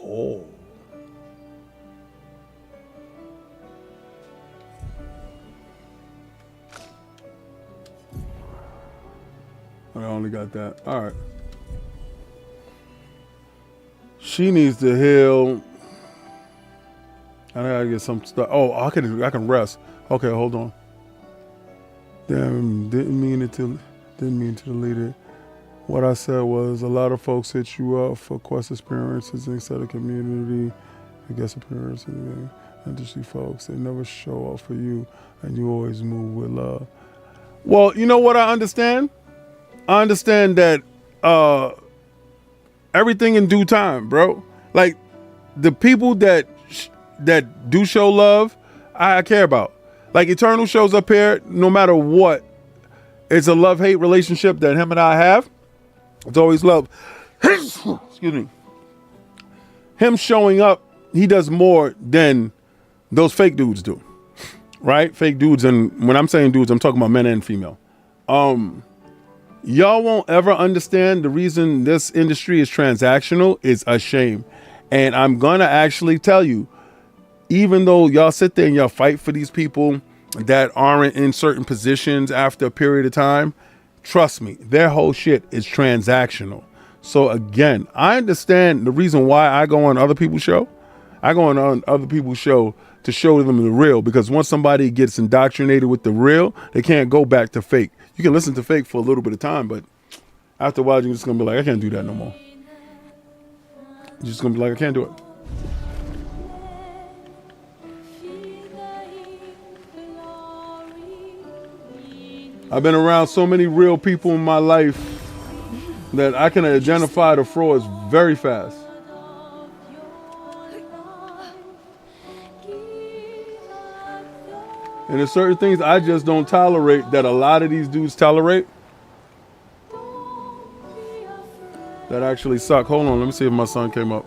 Oh. I only got that. All right. She needs to heal. I gotta get some stuff. Oh, I can rest. Okay, hold on. Damn, didn't mean to delete it. What I said was a lot of folks hit you up for quest experiences instead of community, I guess appearances, and to see folks. They never show up for you, and you always move with love. Well, you know what I understand? I understand that everything in due time, bro. Like the people that do show love, I care about. Like Eternal shows up here, no matter what. It's a love-hate relationship that him and I have. It's always love. Excuse me. Him showing up, he does more than those fake dudes do. Right? Fake dudes, and when I'm saying dudes, I'm talking about men and female. Y'all won't ever understand the reason this industry is transactional is a shame. And I'm gonna actually tell you, even though y'all sit there and y'all fight for these people that aren't in certain positions after a period of time, trust me, their whole shit is transactional. So again, I understand the reason why I go on other people's show. I go on other people's show to show them the real, because once somebody gets indoctrinated with the real, they can't go back to fake. You can listen to fake for a little bit of time, but after a while, you're just gonna be like, I can't do that no more. You're just gonna be like, I can't do it. I've been around so many real people in my life that I can identify the frauds very fast. And there's certain things I just don't tolerate that a lot of these dudes tolerate that actually suck. Hold on, let me see if my son came up,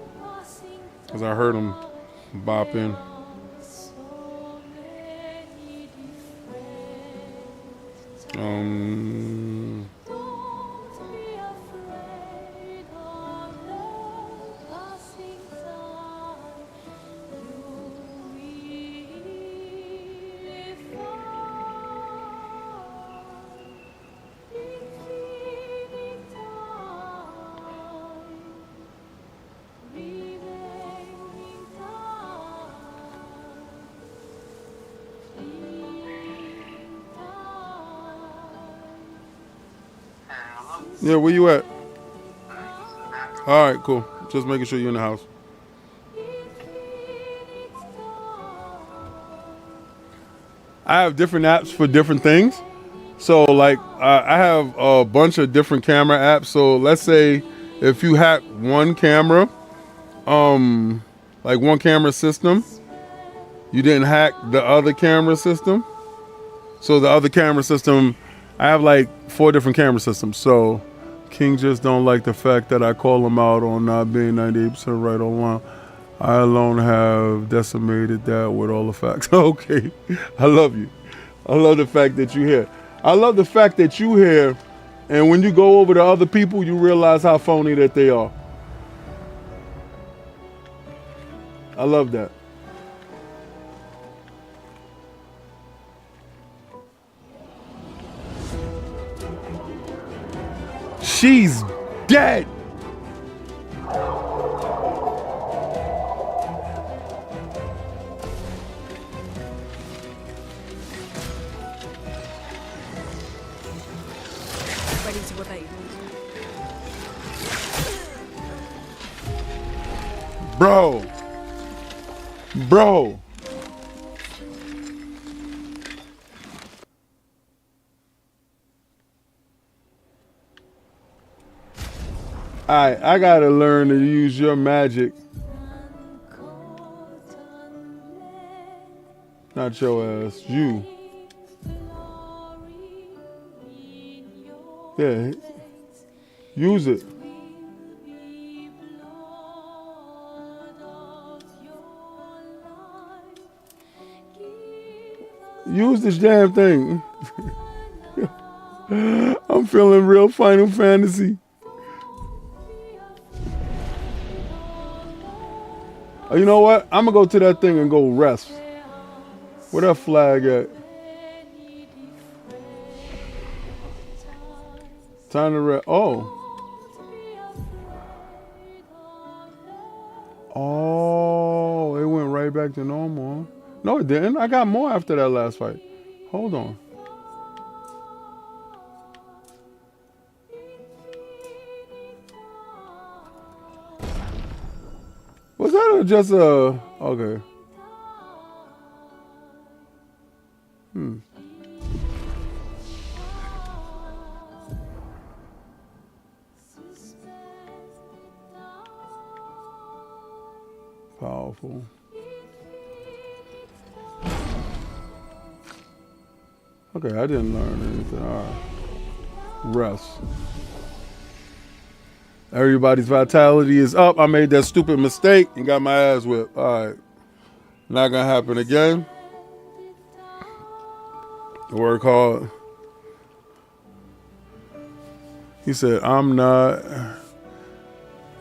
because I heard him bop in. Yeah, where you at? All right, cool. Just making sure you're in the house. I have different apps for different things. So like I have a bunch of different camera apps. So let's say if you hack one camera, like one camera system, you didn't hack the other camera system. So the other camera system, I have like 4 different camera systems. So King just don't like the fact that I call him out on not being 98% right online. I alone have decimated that with all the facts. Okay, I love you. I love the fact that you're here. I love the fact that you're here, and when you go over to other people, you realize how phony that they are. I love that. She's dead. Ready to obey. Bro. Bro. Alright, I gotta learn to use your magic. Not your ass, you. Yeah, use it. Use this damn thing. I'm feeling real Final Fantasy. You know what? I'm gonna go to that thing and go rest. Where that flag at? Time to rest. Oh. Oh, it went right back to normal. No, it didn't. I got more after that last fight. Hold on. Was that just a... Okay. Powerful. Okay, I didn't learn anything. All right. Rest. Everybody's vitality is up. I made that stupid mistake and got my ass whipped. All right. Not gonna happen again. Work hard. He said, I'm not.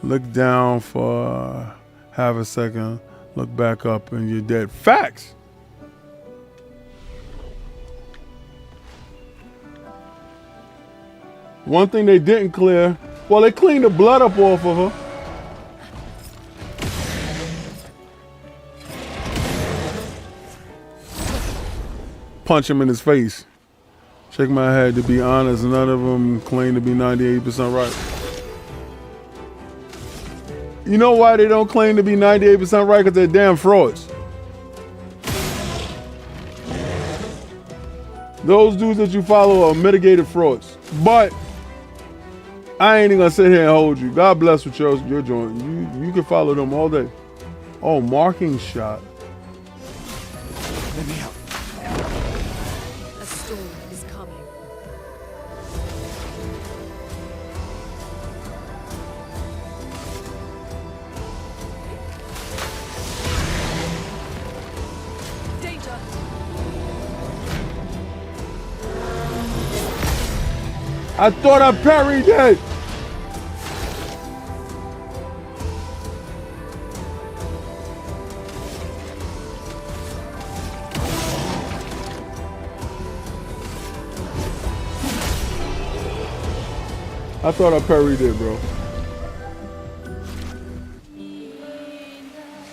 Look down for half a second. Look back up and you're dead. Facts. One thing they didn't clear, well, they cleaned the blood up off of her. Punch him in his face. Shake my head. To be honest, none of them claim to be 98% right. You know why they don't claim to be 98% right? Because they're damn frauds. Those dudes that you follow are mitigated frauds. But I ain't even gonna sit here and hold you. God bless with your joint. You can follow them all day. Oh, marking shot. Let me help. A storm is coming. Danger! I thought I parried it. I thought I parried it, bro.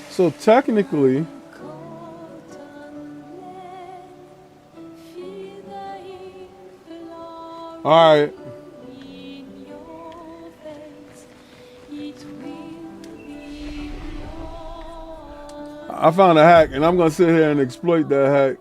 So technically, all right. I found a hack, and I'm gonna sit here and exploit that hack.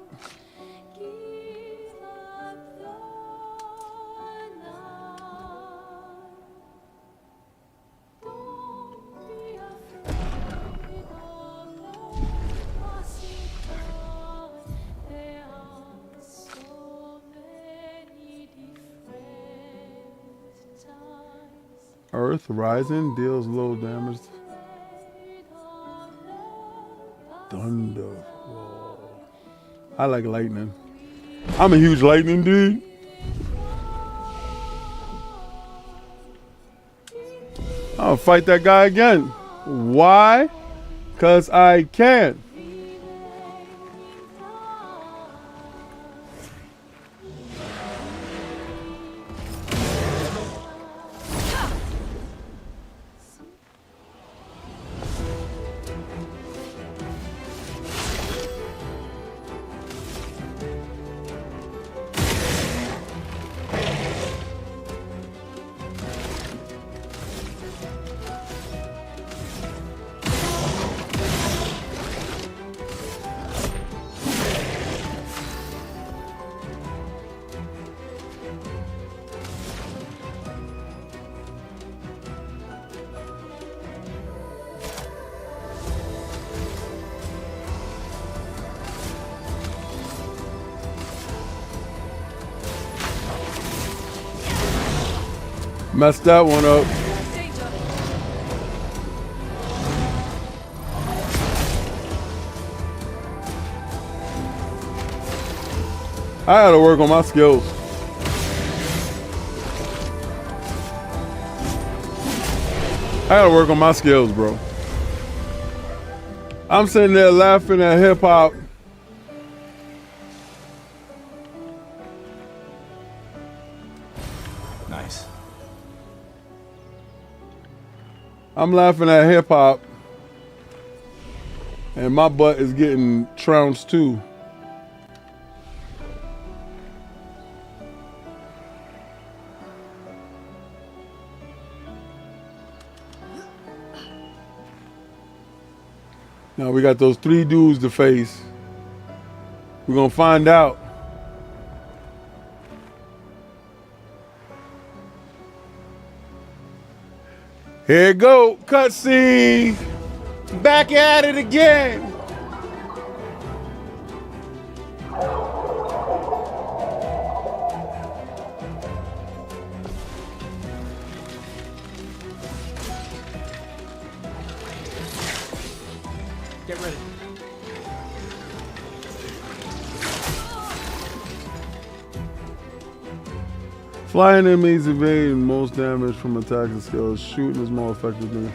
Earth rising deals low damage. Thunder. Whoa. I like lightning. I'm a huge lightning dude. I'll fight that guy again. Why? Because I can. Messed that one up. Danger. I gotta work on my skills. I gotta work on my skills, bro. I'm sitting there laughing at hip hop. Nice. I'm laughing at hip hop. And my butt is getting trounced too. Now we got those 3 dudes to face. We're gonna find out. Here it go, cutscene. Back at it again. Get ready. Flying enemies evade most damage from attacking skills. Shooting is more effective than.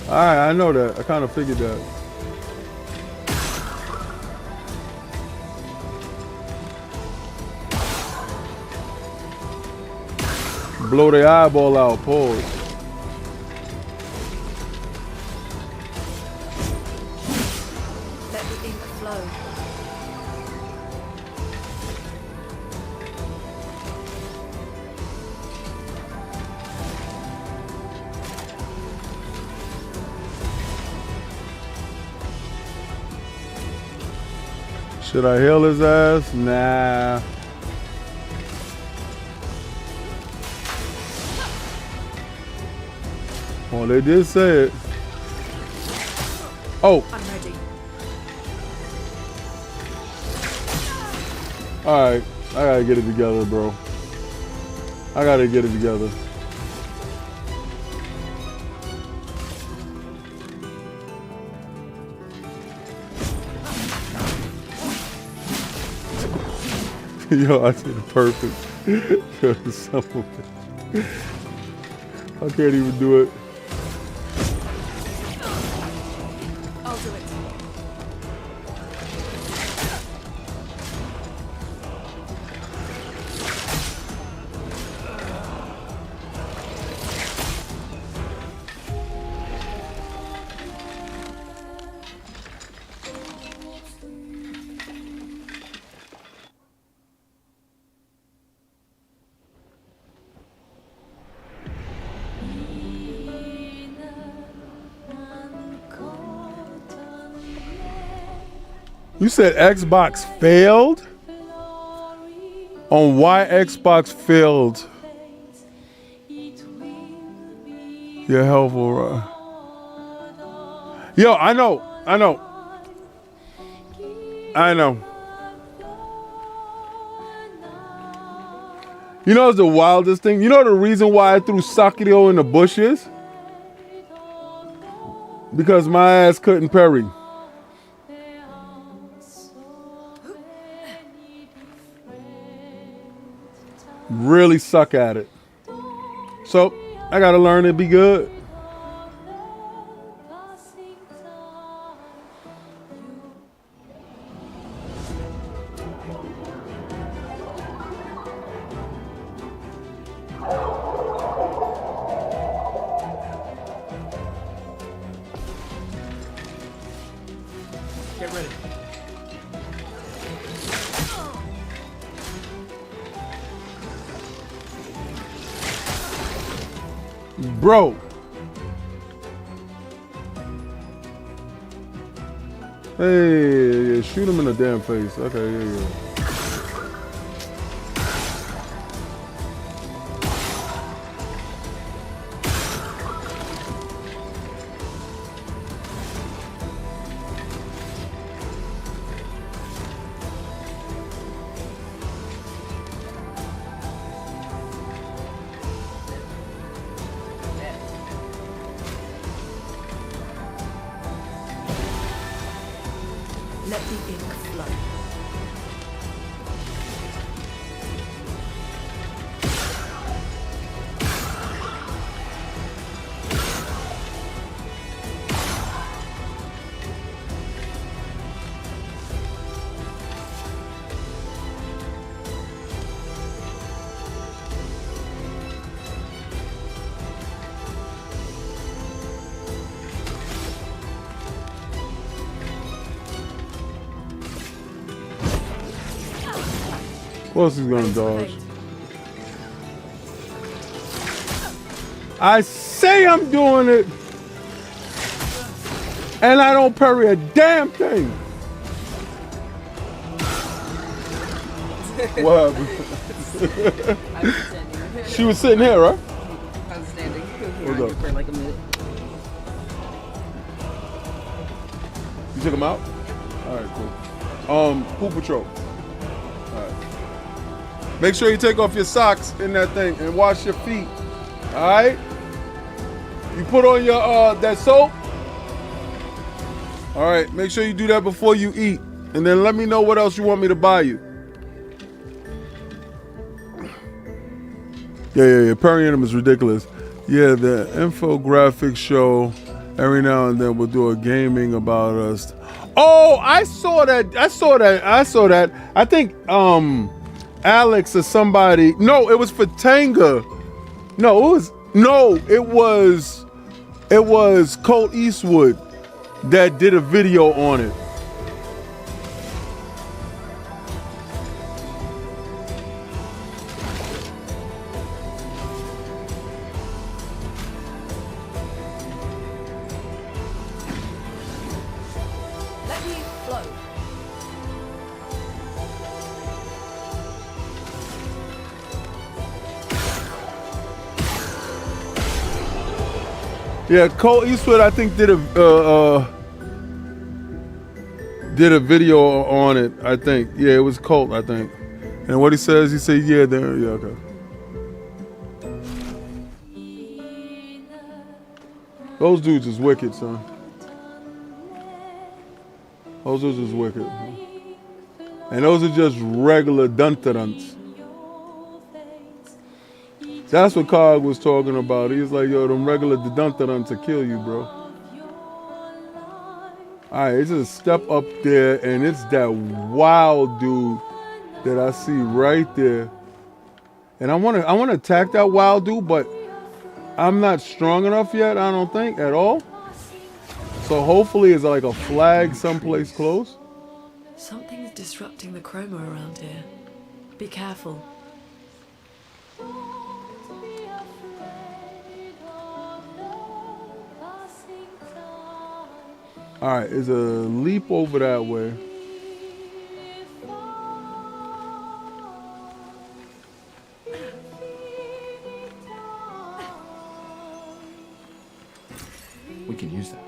Alright, I know that. I kind of figured that. Blow their eyeball out, pause. Let the ink flow. Should I heal his ass? Nah. Well, they did say it. Oh, I'm ready. alright. I gotta get it together, bro. I gotta get it together. Yo, I did it perfect. Yo, son of a- I can't even do it. I'll do it. You said Xbox failed? On why Xbox failed? Your helpful, right? Yo, I know. You know what's the wildest thing? You know the reason why I threw Sakiro in the bushes? Because my ass couldn't parry. Really suck at it. So I gotta learn to be good. Get ready. Bro. Hey, shoot him in the damn face. Okay, yeah. Let the ink flow. What else is gonna dodge? I say I'm doing it, and I don't parry a damn thing. What happened? I was standing. She was sitting here, right? I was standing What's here up? for like a minute. You took him out? All right, cool. Pool Patrol. All right. Make sure you take off your socks in that thing and wash your feet. All right? You put on your that soap. All right, make sure you do that before you eat. And then let me know what else you want me to buy you. Yeah. Parrying them is ridiculous. Yeah, the infographic show every now and then we'll do a gaming about us. Oh, I saw that. I think Alex or somebody. No, it was for Tanga. It was Colt Eastwood that did a video on it. Let me flow. Yeah, Colt Eastwood, I think did a video on it. I think, yeah, it was Colt. I think, and what he said, yeah, there, yeah, okay. Those dudes is wicked, son. Those dudes is wicked, and those are just regular duntarunts. That's what Cog was talking about. He's like, yo, them regular duntarunts to kill you, bro. All right, it's a step up there, and it's that wild dude that I see right there. And I want to attack that wild dude, but I'm not strong enough yet, I don't think, at all. So hopefully it's like a flag someplace close. Something's disrupting the chroma around here. Be careful. All right, there's a leap over that way. We can use that.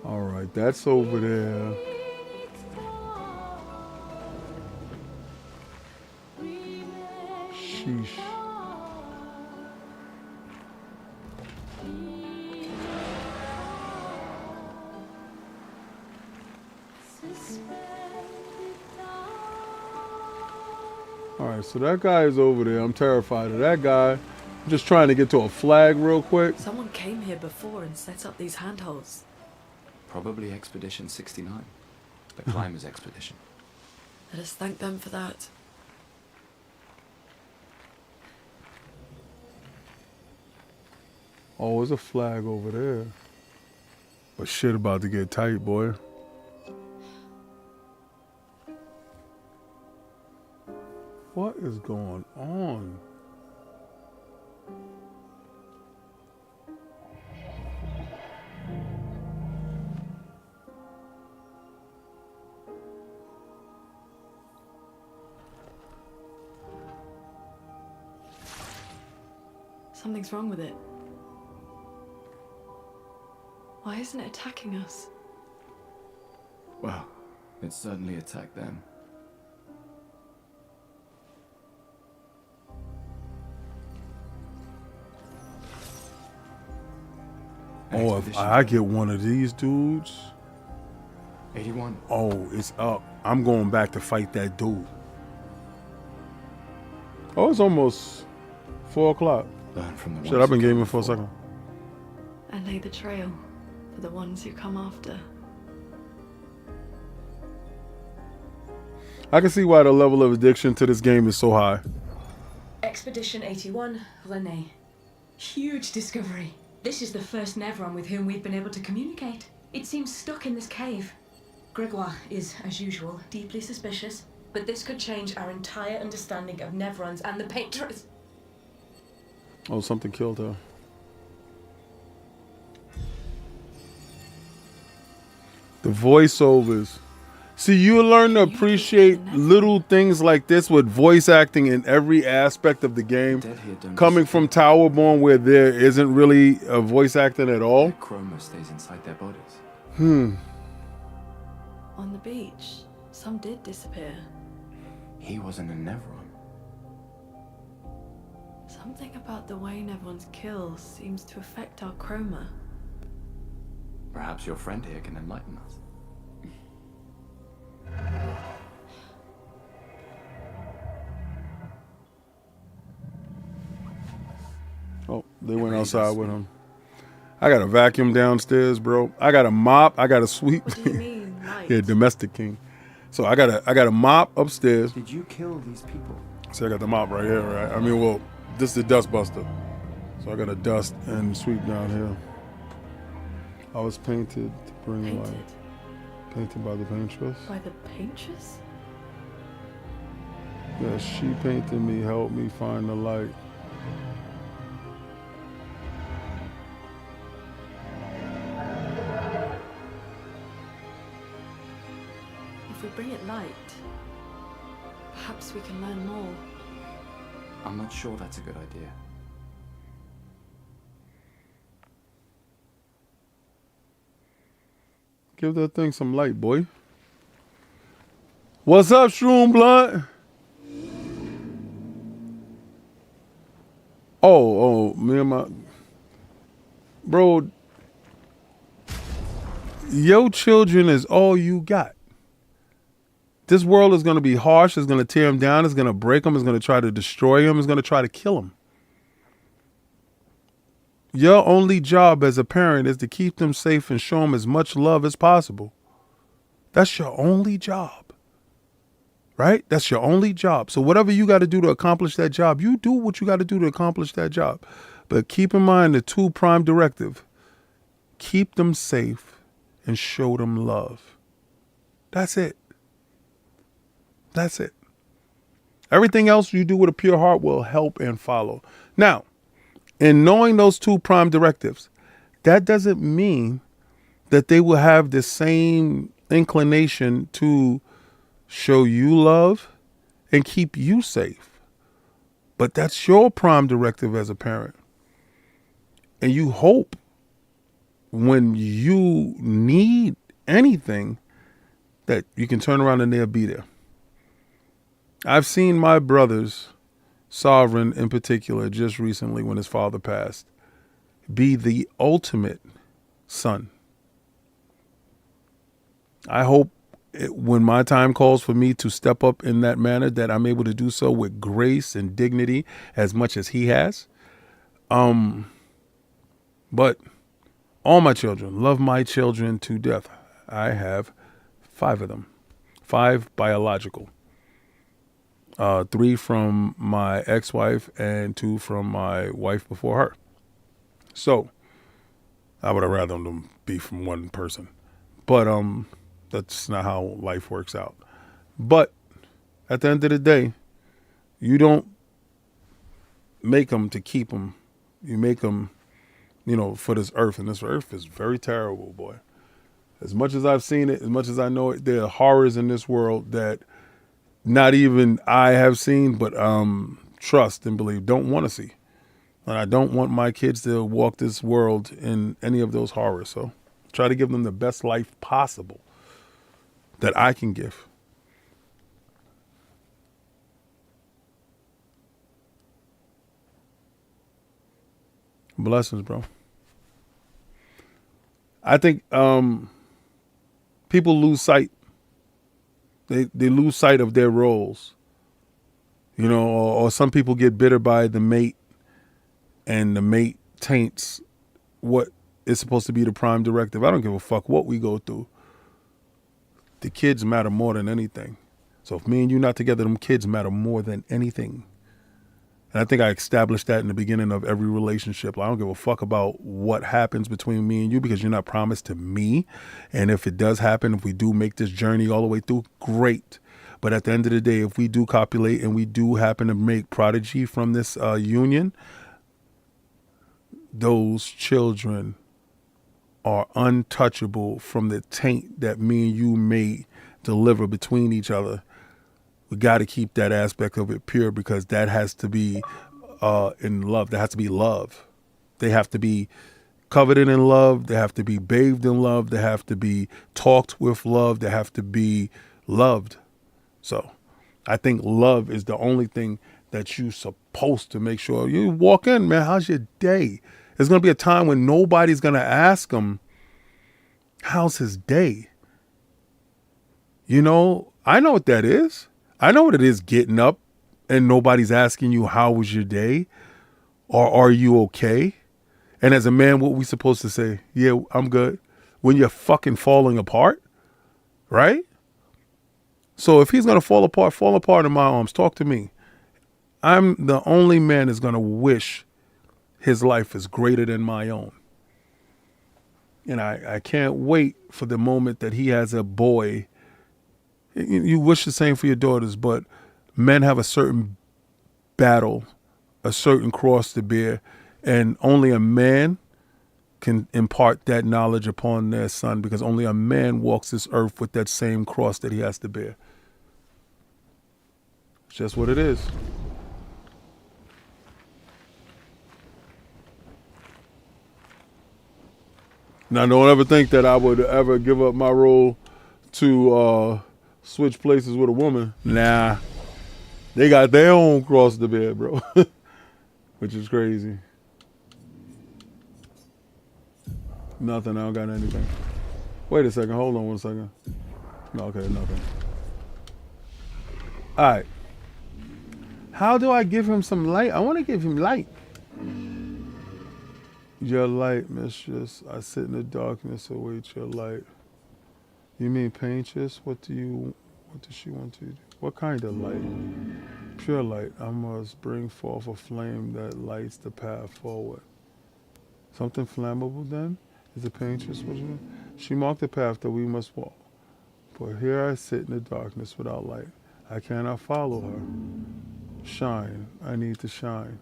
All right, that's over there. Sheesh. All right, so that guy is over there. I'm terrified of that guy. I'm just trying to get to a flag real quick. Someone came here before and set up these handholds. Probably Expedition 69. The Climbers Expedition. Let us thank them for that. Oh, there's a flag over there. But shit about to get tight, boy. What is going on? Something's wrong with it. Why isn't it attacking us? Well, it certainly attacked them. Oh, if Expedition I get one of these dudes, 81. oh, it's up. I'm going back to fight that dude. Oh, it's almost 4 o'clock. Learn from the Shit, ones I've been who came gaming for a before. second. And lay the trail for the ones who come after. I can see why the level of addiction to this game is so high. Expedition 81, Rene. Huge discovery. This is the first Nevron with whom we've been able to communicate. It seems stuck in this cave. Gregoire is, as usual, deeply suspicious, but this could change our entire understanding of Nevrons and the Painters. Oh, something killed her. The voiceovers. See, you learn to appreciate little things like this with voice acting in every aspect of the game. Dead here don't Coming from Towerborn, where there isn't really a voice acting at all. The chroma stays inside their bodies. On the beach, some did disappear. He wasn't a Nevron. Something about the way Nevron's kills seems to affect our chroma. Perhaps your friend here can enlighten us. Oh, they went outside with him. I got a vacuum downstairs, bro. I got a mop. I got a sweep. What do you mean, light? Yeah, domestic king. So I got a mop upstairs. Did you kill these people? So I got the mop right here, right? I mean, well, this is the dust buster. So I got a dust and sweep down here. I was painted to bring Painted light. Painted by the paintress. by the paintress? Yeah, she painted me, helped me find the light. If we bring it light, perhaps we can learn more. I'm not sure that's a good idea. Give that thing some light, boy. What's up, Shroom Blunt? Oh, me and my... Bro, your children is all you got. This world is going to be harsh. It's going to tear them down. It's going to break them. It's going to try to destroy them. It's going to try to kill them. Your only job as a parent is to keep them safe and show them as much love as possible. That's your only job. Right? That's your only job. So whatever you got to do to accomplish that job, you do what you got to do to accomplish that job. But keep in mind the 2 prime directive. Keep them safe and show them love. That's it. That's it. Everything else you do with a pure heart will help and follow. Now, in knowing those 2 prime directives, that doesn't mean that they will have the same inclination to show you love and keep you safe. But that's your prime directive as a parent. And you hope when you need anything that you can turn around and they'll be there. I've seen my brothers, Sovereign in particular, just recently when his father passed, be the ultimate son. I hope when my time calls for me to step up in that manner, that I'm able to do so with grace and dignity as much as he has. But all my children, love my children to death. I have 5 of them, 5 biological. 3 from my ex-wife and 2 from my wife before her. So I would have rather them be from one person, but that's not how life works out. But at the end of the day, you don't make them to keep them. You make them, for this earth, and this earth is very terrible, boy. As much as I've seen it, as much as I know it, there are horrors in this world that not even I have seen, but trust and believe, don't want to see. And I don't want my kids to walk this world in any of those horrors. So try to give them the best life possible that I can give. Blessings, bro. I think people lose sight. They lose sight of their roles. You know, or some people get bitter by the mate, and the mate taints what is supposed to be the prime directive. I don't give a fuck what we go through. The kids matter more than anything. So if me and you not together, them kids matter more than anything. And I think I established that in the beginning of every relationship. I don't give a fuck about what happens between me and you because you're not promised to me. And if it does happen, if we do make this journey all the way through, great. But at the end of the day, if we do copulate and we do happen to make prodigy from this union, those children are untouchable from the taint that me and you may deliver between each other. We got to keep that aspect of it pure because that has to be in love. There has to be love. They have to be coveted in love. They have to be bathed in love. They have to be talked with love. They have to be loved. So I think love is the only thing that you're supposed to make sure. You walk in, man, how's your day? There's going to be a time when nobody's going to ask him, how's his day? You know, I know what that is. I know what it is getting up and nobody's asking you, how was your day? Or are you okay? And as a man, what we supposed to say? Yeah, I'm good. When you're fucking falling apart, right? So if he's going to fall apart in my arms, talk to me. I'm the only man that's going to wish his life is greater than my own. And I can't wait for the moment that he has a boy. You wish the same for your daughters, but men have a certain battle, a certain cross to bear, and only a man can impart that knowledge upon their son because only a man walks this earth with that same cross that he has to bear. It's just what it is. Now, don't ever think that I would ever give up my role to switch places with a woman. Nah. They got their own cross to bear, bro. Which is crazy. Nothing. I don't got anything. Wait a second. Hold on 1 second. No, okay, nothing. All right. How do I give him some light? I want to give him light. Your light, mistress. I sit in the darkness, await your light. You mean paintress? What does she want to do? What kind of light? Pure light. I must bring forth a flame that lights the path forward. Something flammable then? Is the paintress what you mean? She marked the path that we must walk. For here I sit in the darkness without light. I cannot follow her. Shine. I need to shine.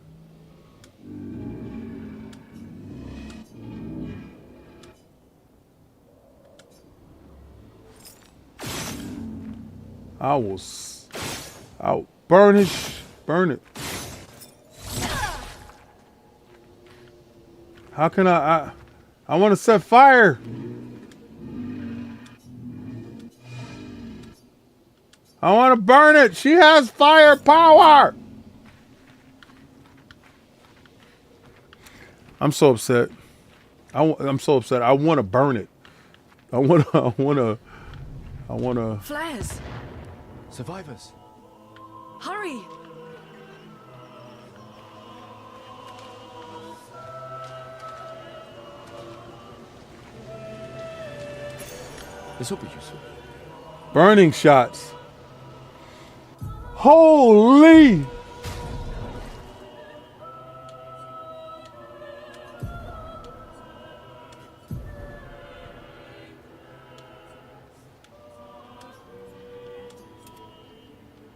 I'll burn it. How can I want to set fire. I want to burn it. She has firepower. I'm so upset. I'm so upset. I want to burn it. I want to. Flares! Survivors. Hurry! This will be useful. Burning shots. Holy!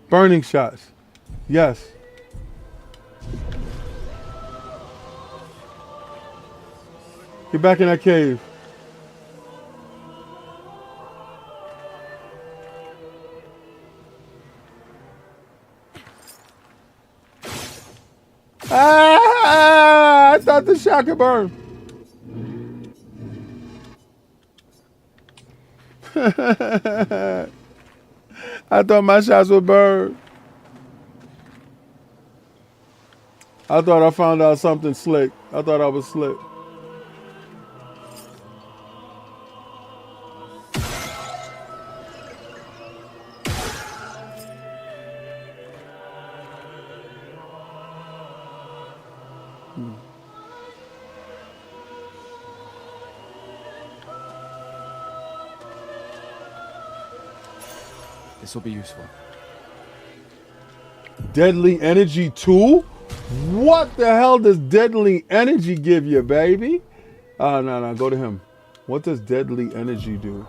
Burning shots. Yes. Get back in that cave. I thought the shot could burn. I thought my shots would burn. I thought I found out something slick. I thought I was slick. This will be useful. Deadly energy 2? What the hell does deadly energy give you, baby? No, go to him. What does deadly energy do?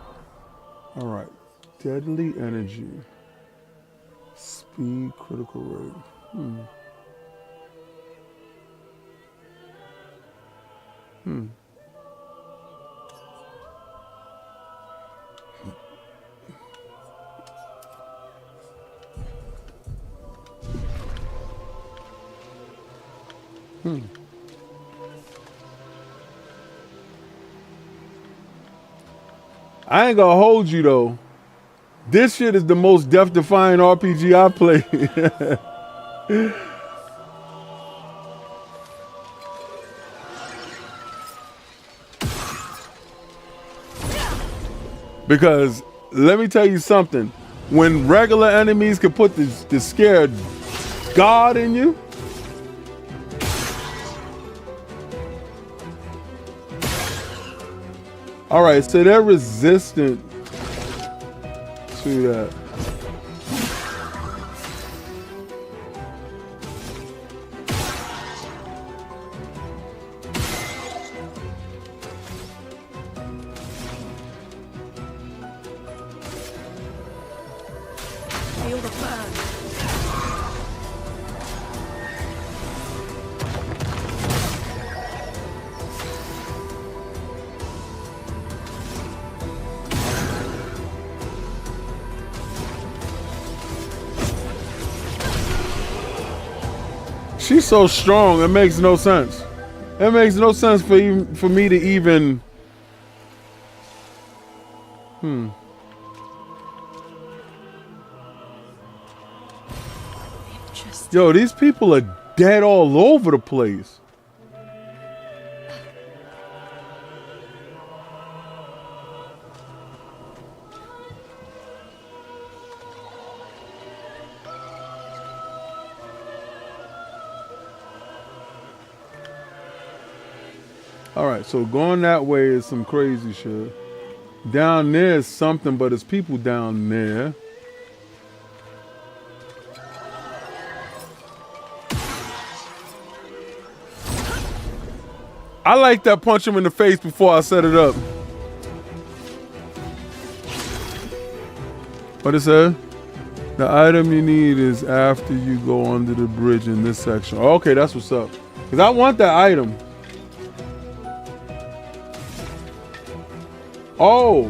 All right. Deadly energy. Speed, critical rate. I ain't gonna hold you though. This shit is the most death-defying RPG I played. Because let me tell you something. When regular enemies can put the scared God in you, all right, so they're resistant to that. Feel the burn. She's so strong, it makes no sense. It makes no sense for me to even. Yo, these people are dead all over the place. All right, so going that way is some crazy shit. Down there is something, but it's people down there. I like that punch him in the face before I set it up. What it said? The item you need is after you go under the bridge in this section. Okay, that's what's up. Because I want that item. Oh,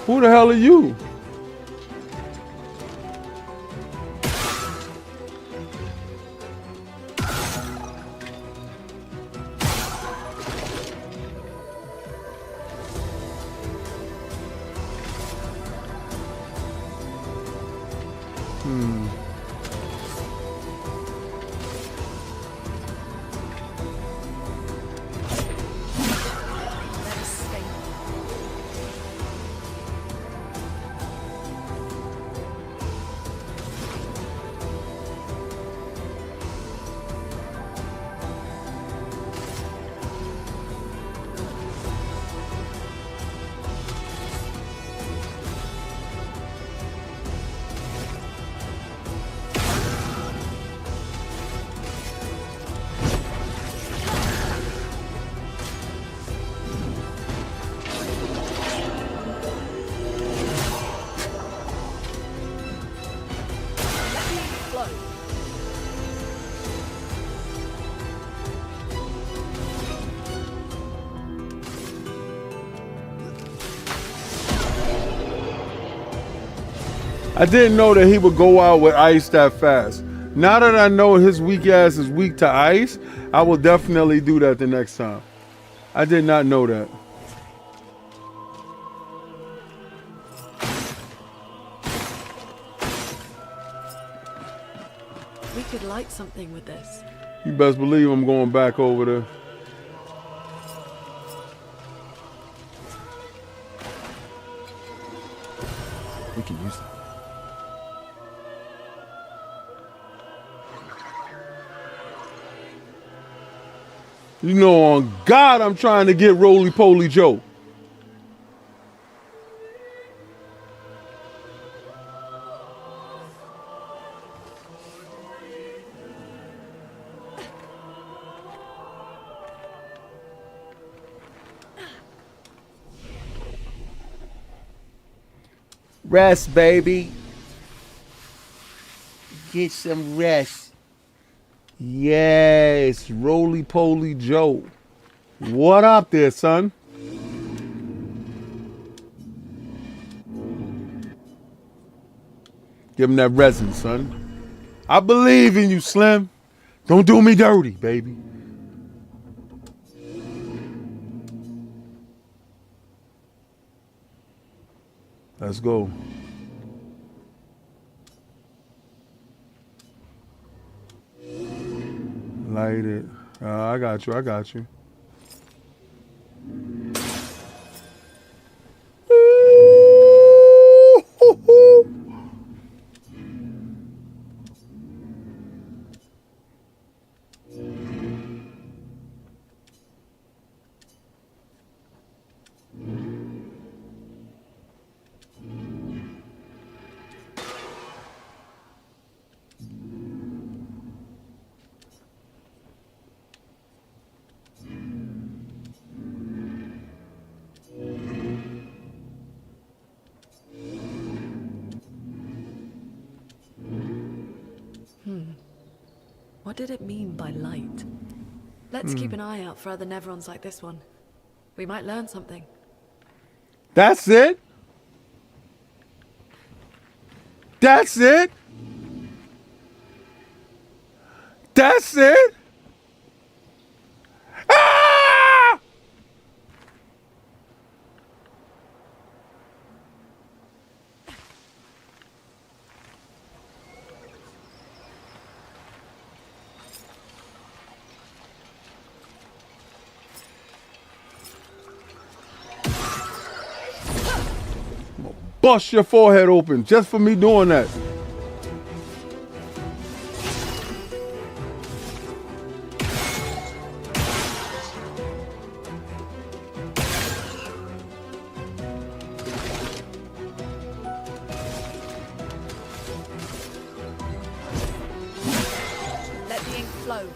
who the hell are you? I didn't know that he would go out with ice that fast. Now that I know his weak ass is weak to ice, I will definitely do that the next time. I did not know that. We could light something with this. You best believe I'm going back over there. We can use that. You know, on God, I'm trying to get Roly Poly Joe. Rest, baby. Get some rest. Yes, Roly Poly Joe. What up there, son? Give him that resin, son. I believe in you, Slim. Don't do me dirty, baby. Let's go. Light it. I got you. I got you. What did it mean by light? Let's keep an eye out for other Nevrons like this one. We might learn something. That's it? That's it? That's it? Ah! Bust your forehead open just for me doing that. Let the ink flow.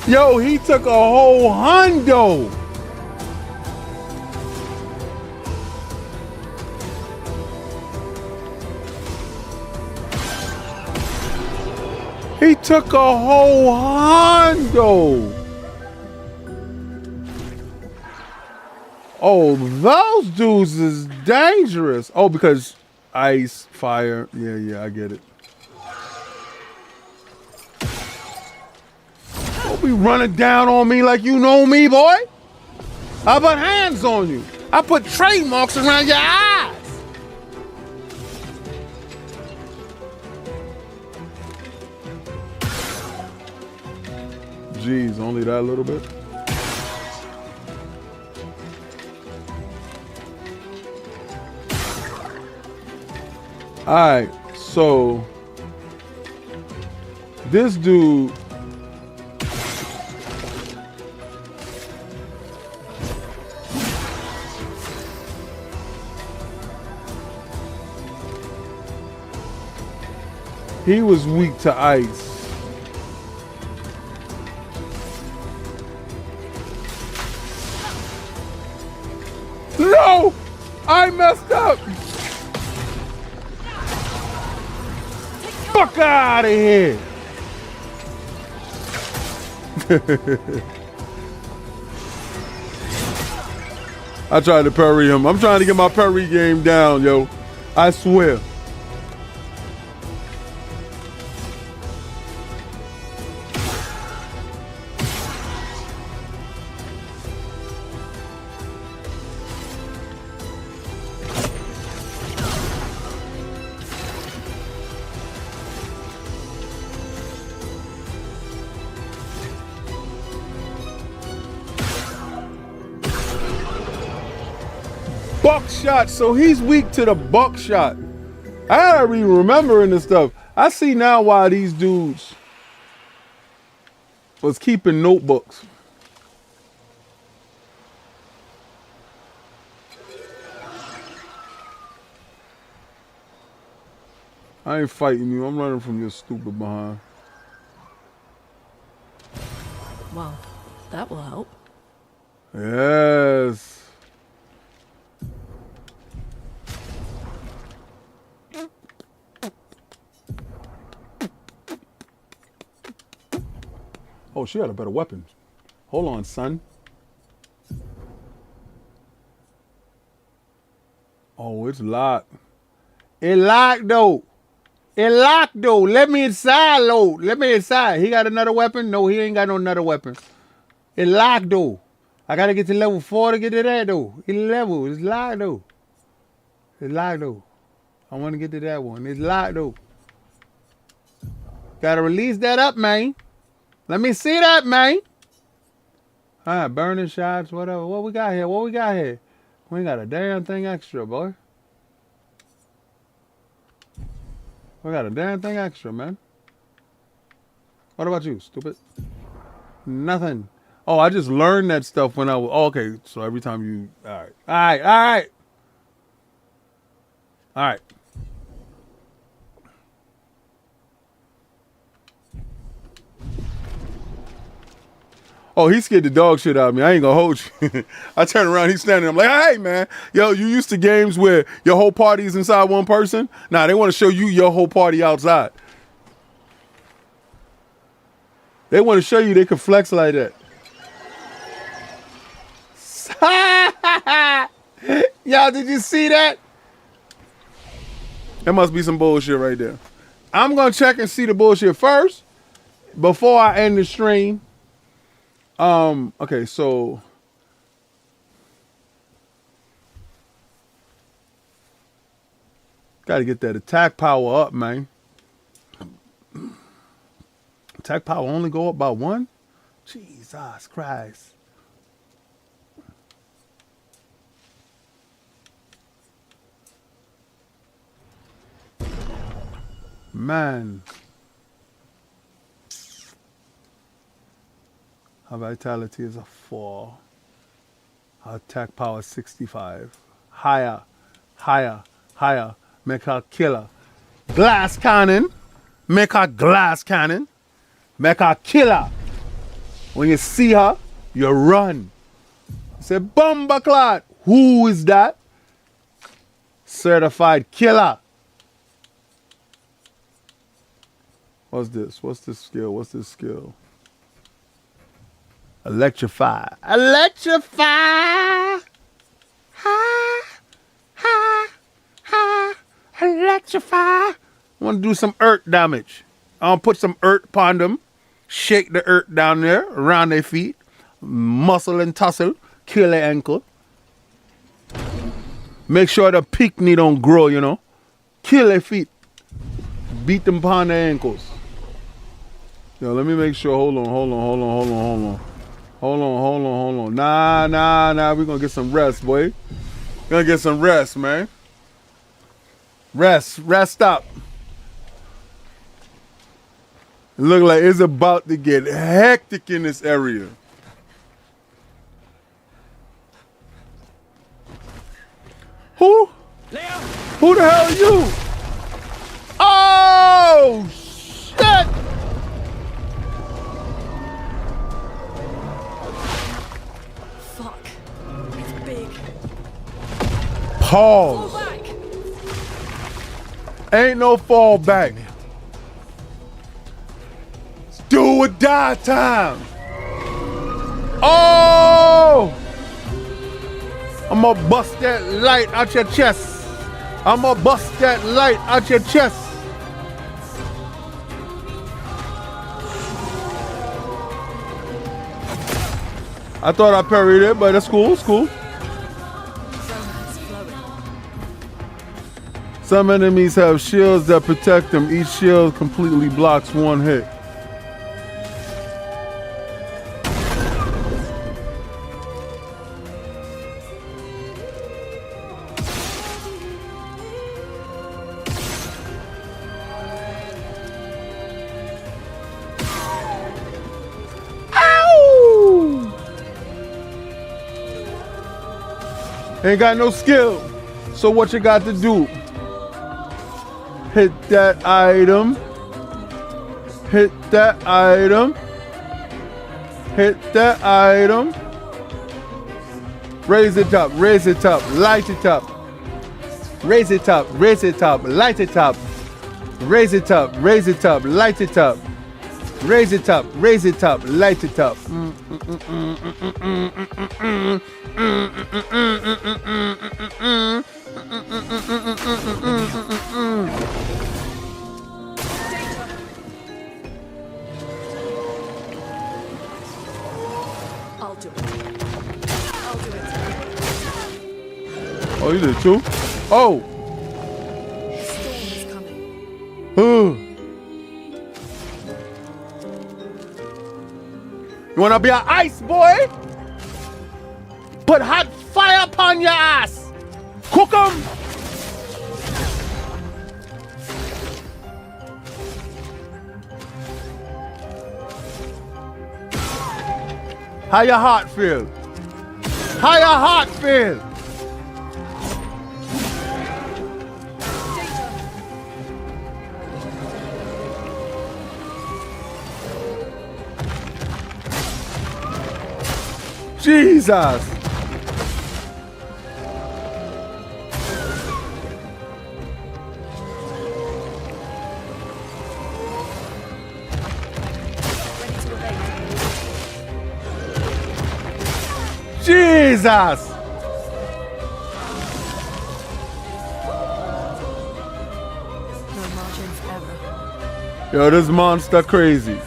Yo, he took a whole hundo. He took a whole hundo. Oh, those dudes is dangerous. Oh, because ice, fire. Yeah, I get it. Don't be running down on me like you know me, boy. I put hands on you. I put trademarks around your eyes. Jeez, only that little bit. All right, so this dude. He was weak to ice. No! I messed up! Fuck out of here! I tried to parry him. I'm trying to get my parry game down, yo. I swear. buckshot, so he's weak to the buckshot. I gotta be remembering this stuff. I see now why these dudes was keeping notebooks. I ain't fighting you. I'm running from your stupid behind. Well, that will help. Yes. Oh, she had a better weapon. Hold on, son. Oh, it's locked. It locked though. It locked though. Let me inside, Lord. Let me inside. He got another weapon? No, he ain't got no another weapon. It locked though. I gotta get to level 4 to get to that though. It's level. It's locked though. It's locked though. I want to get to that one. It's locked though. Gotta release that up, man. Let me see that, man. All right, burning shots, whatever. What we got here? What we got here? We ain't got a damn thing extra, boy. We got a damn thing extra, man. What about you, stupid? Nothing. Oh, I just learned that stuff when I was... Oh, okay, so every time you... All right. All right, all right. All right. Oh, he scared the dog shit out of me. I ain't gonna hold you. I turn around, he's standing there. I'm like, hey, man. Yo, you used to games where your whole party is inside one person? Nah, they want to show you your whole party outside. They want to show you they can flex like that. Y'all, did you see that? There must be some bullshit right there. I'm going to check and see the bullshit first before I end the stream. Okay, so got to get that attack power up, man. Attack power only go up by 1? Jesus Christ. Man. Her vitality is a 4. Her attack power is 65. Higher, higher, higher. Make her killer. Glass cannon. Make her glass cannon. Make her killer. When you see her, you run. Say, Bomba Clot. Who is that? Certified killer. What's this? What's this skill? What's this skill? Electrify. Electrify. Ha. Ha. Ha. Electrify. I want to do some earth damage. I'll put some earth upon them. Shake the earth down there around their feet. Muscle and tussle. Kill their ankle. Make sure the picnic don't grow, you know. Kill their feet. Beat them upon their ankles. Yo, let me make sure. Hold on. Nah. We're going to get some rest, boy. We're going to get some rest, man. Rest up. It look like it's about to get hectic in this area. Who? Who the hell are you? Oh, shit! Fuck. It's big. Pause. Fall back. Ain't no fall back. Do or die time. Oh! I'm gonna bust that light out your chest. I'm gonna bust that light out your chest. I thought I parried it, but that's cool. It's cool. Zone's flowing. Some enemies have shields that protect them. Each shield completely blocks one hit. Ain't got no skill. So what you got to do? Hit that item. Hit that item. Hit that item. Raise it up, raise it up, light it up. Raise it up, raise it up, light it up. Raise it up, raise it up, light it up. Raise it up, raise it up, light it up. I'll do it. I'll do it. Oh, you did too? Oh. Storm is coming. You wanna be an ice boy? Put hot fire upon your ass. Cook 'em. How your heart feel? How your heart feel? Jesus. Ready to evade. Jesus. No margin for error. Yo, this monster crazy.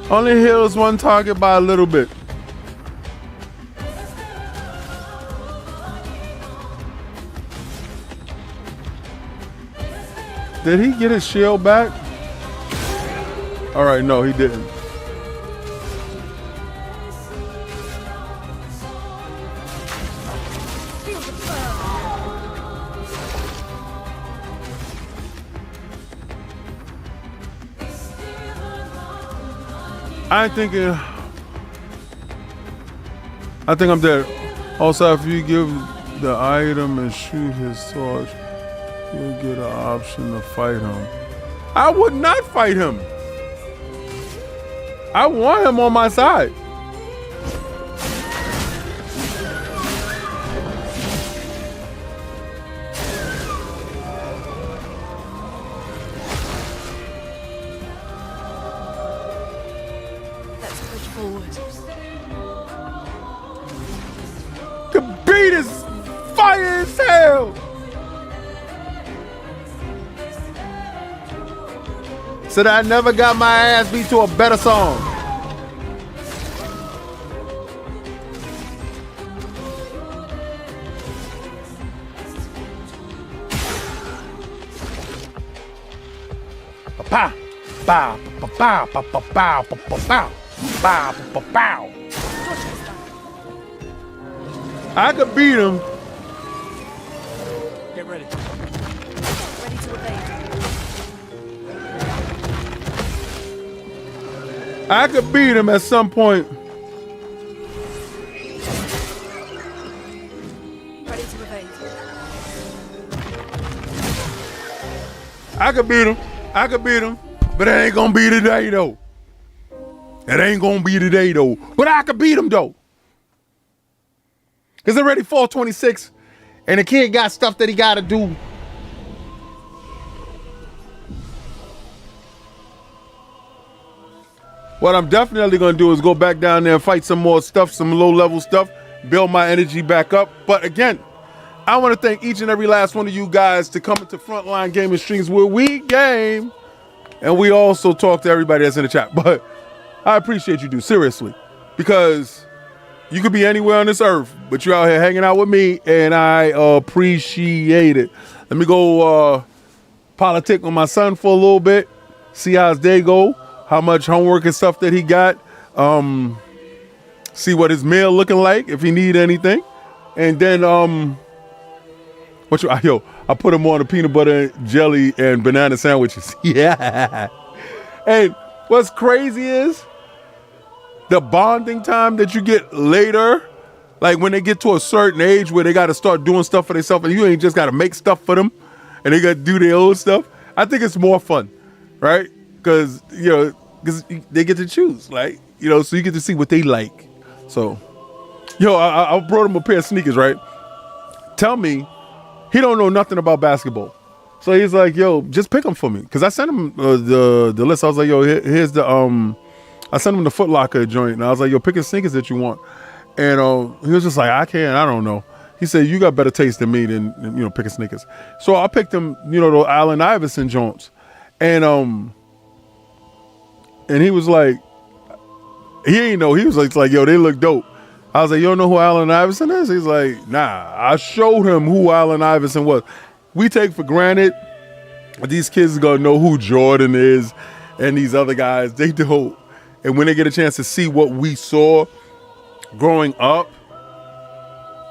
Only heals one target by a little bit. Did he get his shield back? All right, no, he didn't. I think I'm dead. Also, if you give the item and shoot his torch, you'll get an option to fight him. I would not fight him. I want him on my side. Let's push forward. The beat is fire as hell. So that I never got my ass beat to a better song. Pow, pow, pow, pow, pow, pow, pow, pow, pow, pow, pow. I could beat him. Get ready. Ready to evade. I could beat him at some point. Ready to evade. I could beat him. I could beat him. But it ain't gonna be today though. It ain't gonna be today though. But I could beat him though. It's already 4:26 and the kid got stuff that he gotta do. What I'm definitely gonna do is go back down there and fight some more stuff, some low level stuff, build my energy back up. But again, I want to thank each and every last one of you guys to come into Frontline Gaming Streams where we game and we also talk to everybody that's in the chat. But I appreciate you, dude, seriously, because you could be anywhere on this earth, but you're out here hanging out with me, and I appreciate it. Let me go politic with my son for a little bit, see how his day go, how much homework and stuff that he got, see what his mail looking like, if he need anything, and then I put them on the peanut butter jelly and banana sandwiches. Yeah. And what's crazy is the bonding time that you get later, like when they get to a certain age where they got to start doing stuff for themselves, and you ain't just got to make stuff for them, and they got to do their own stuff. I think it's more fun, right? Because they get to choose, like, so you get to see what they like. So, I brought him a pair of sneakers, right? Tell me, he don't know nothing about basketball. So he's like, yo, just pick them for me. Because I sent him the list. I was like, yo, here's the, I sent him the Foot Locker joint. And I was like, yo, pick the sneakers that you want. And he was just like, I don't know. He said, you got better taste than me than picking sneakers. So I picked him, the Allen Iverson joints. And he was like, he ain't know. He was like, yo, they look dope. I was like, you don't know who Allen Iverson is? He's like, nah. I showed him who Allen Iverson was. We take for granted these kids are going to know who Jordan is and these other guys. They don't. And when they get a chance to see what we saw growing up,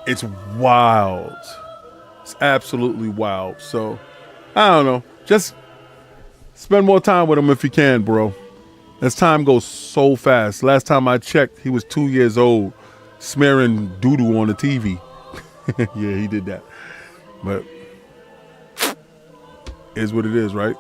it's wild. It's absolutely wild. So, I don't know. Just spend more time with him if you can, bro. As time goes so fast. Last time I checked, he was 2 years old, smearing doo-doo on the TV. Yeah, he did that. But is what it is, right?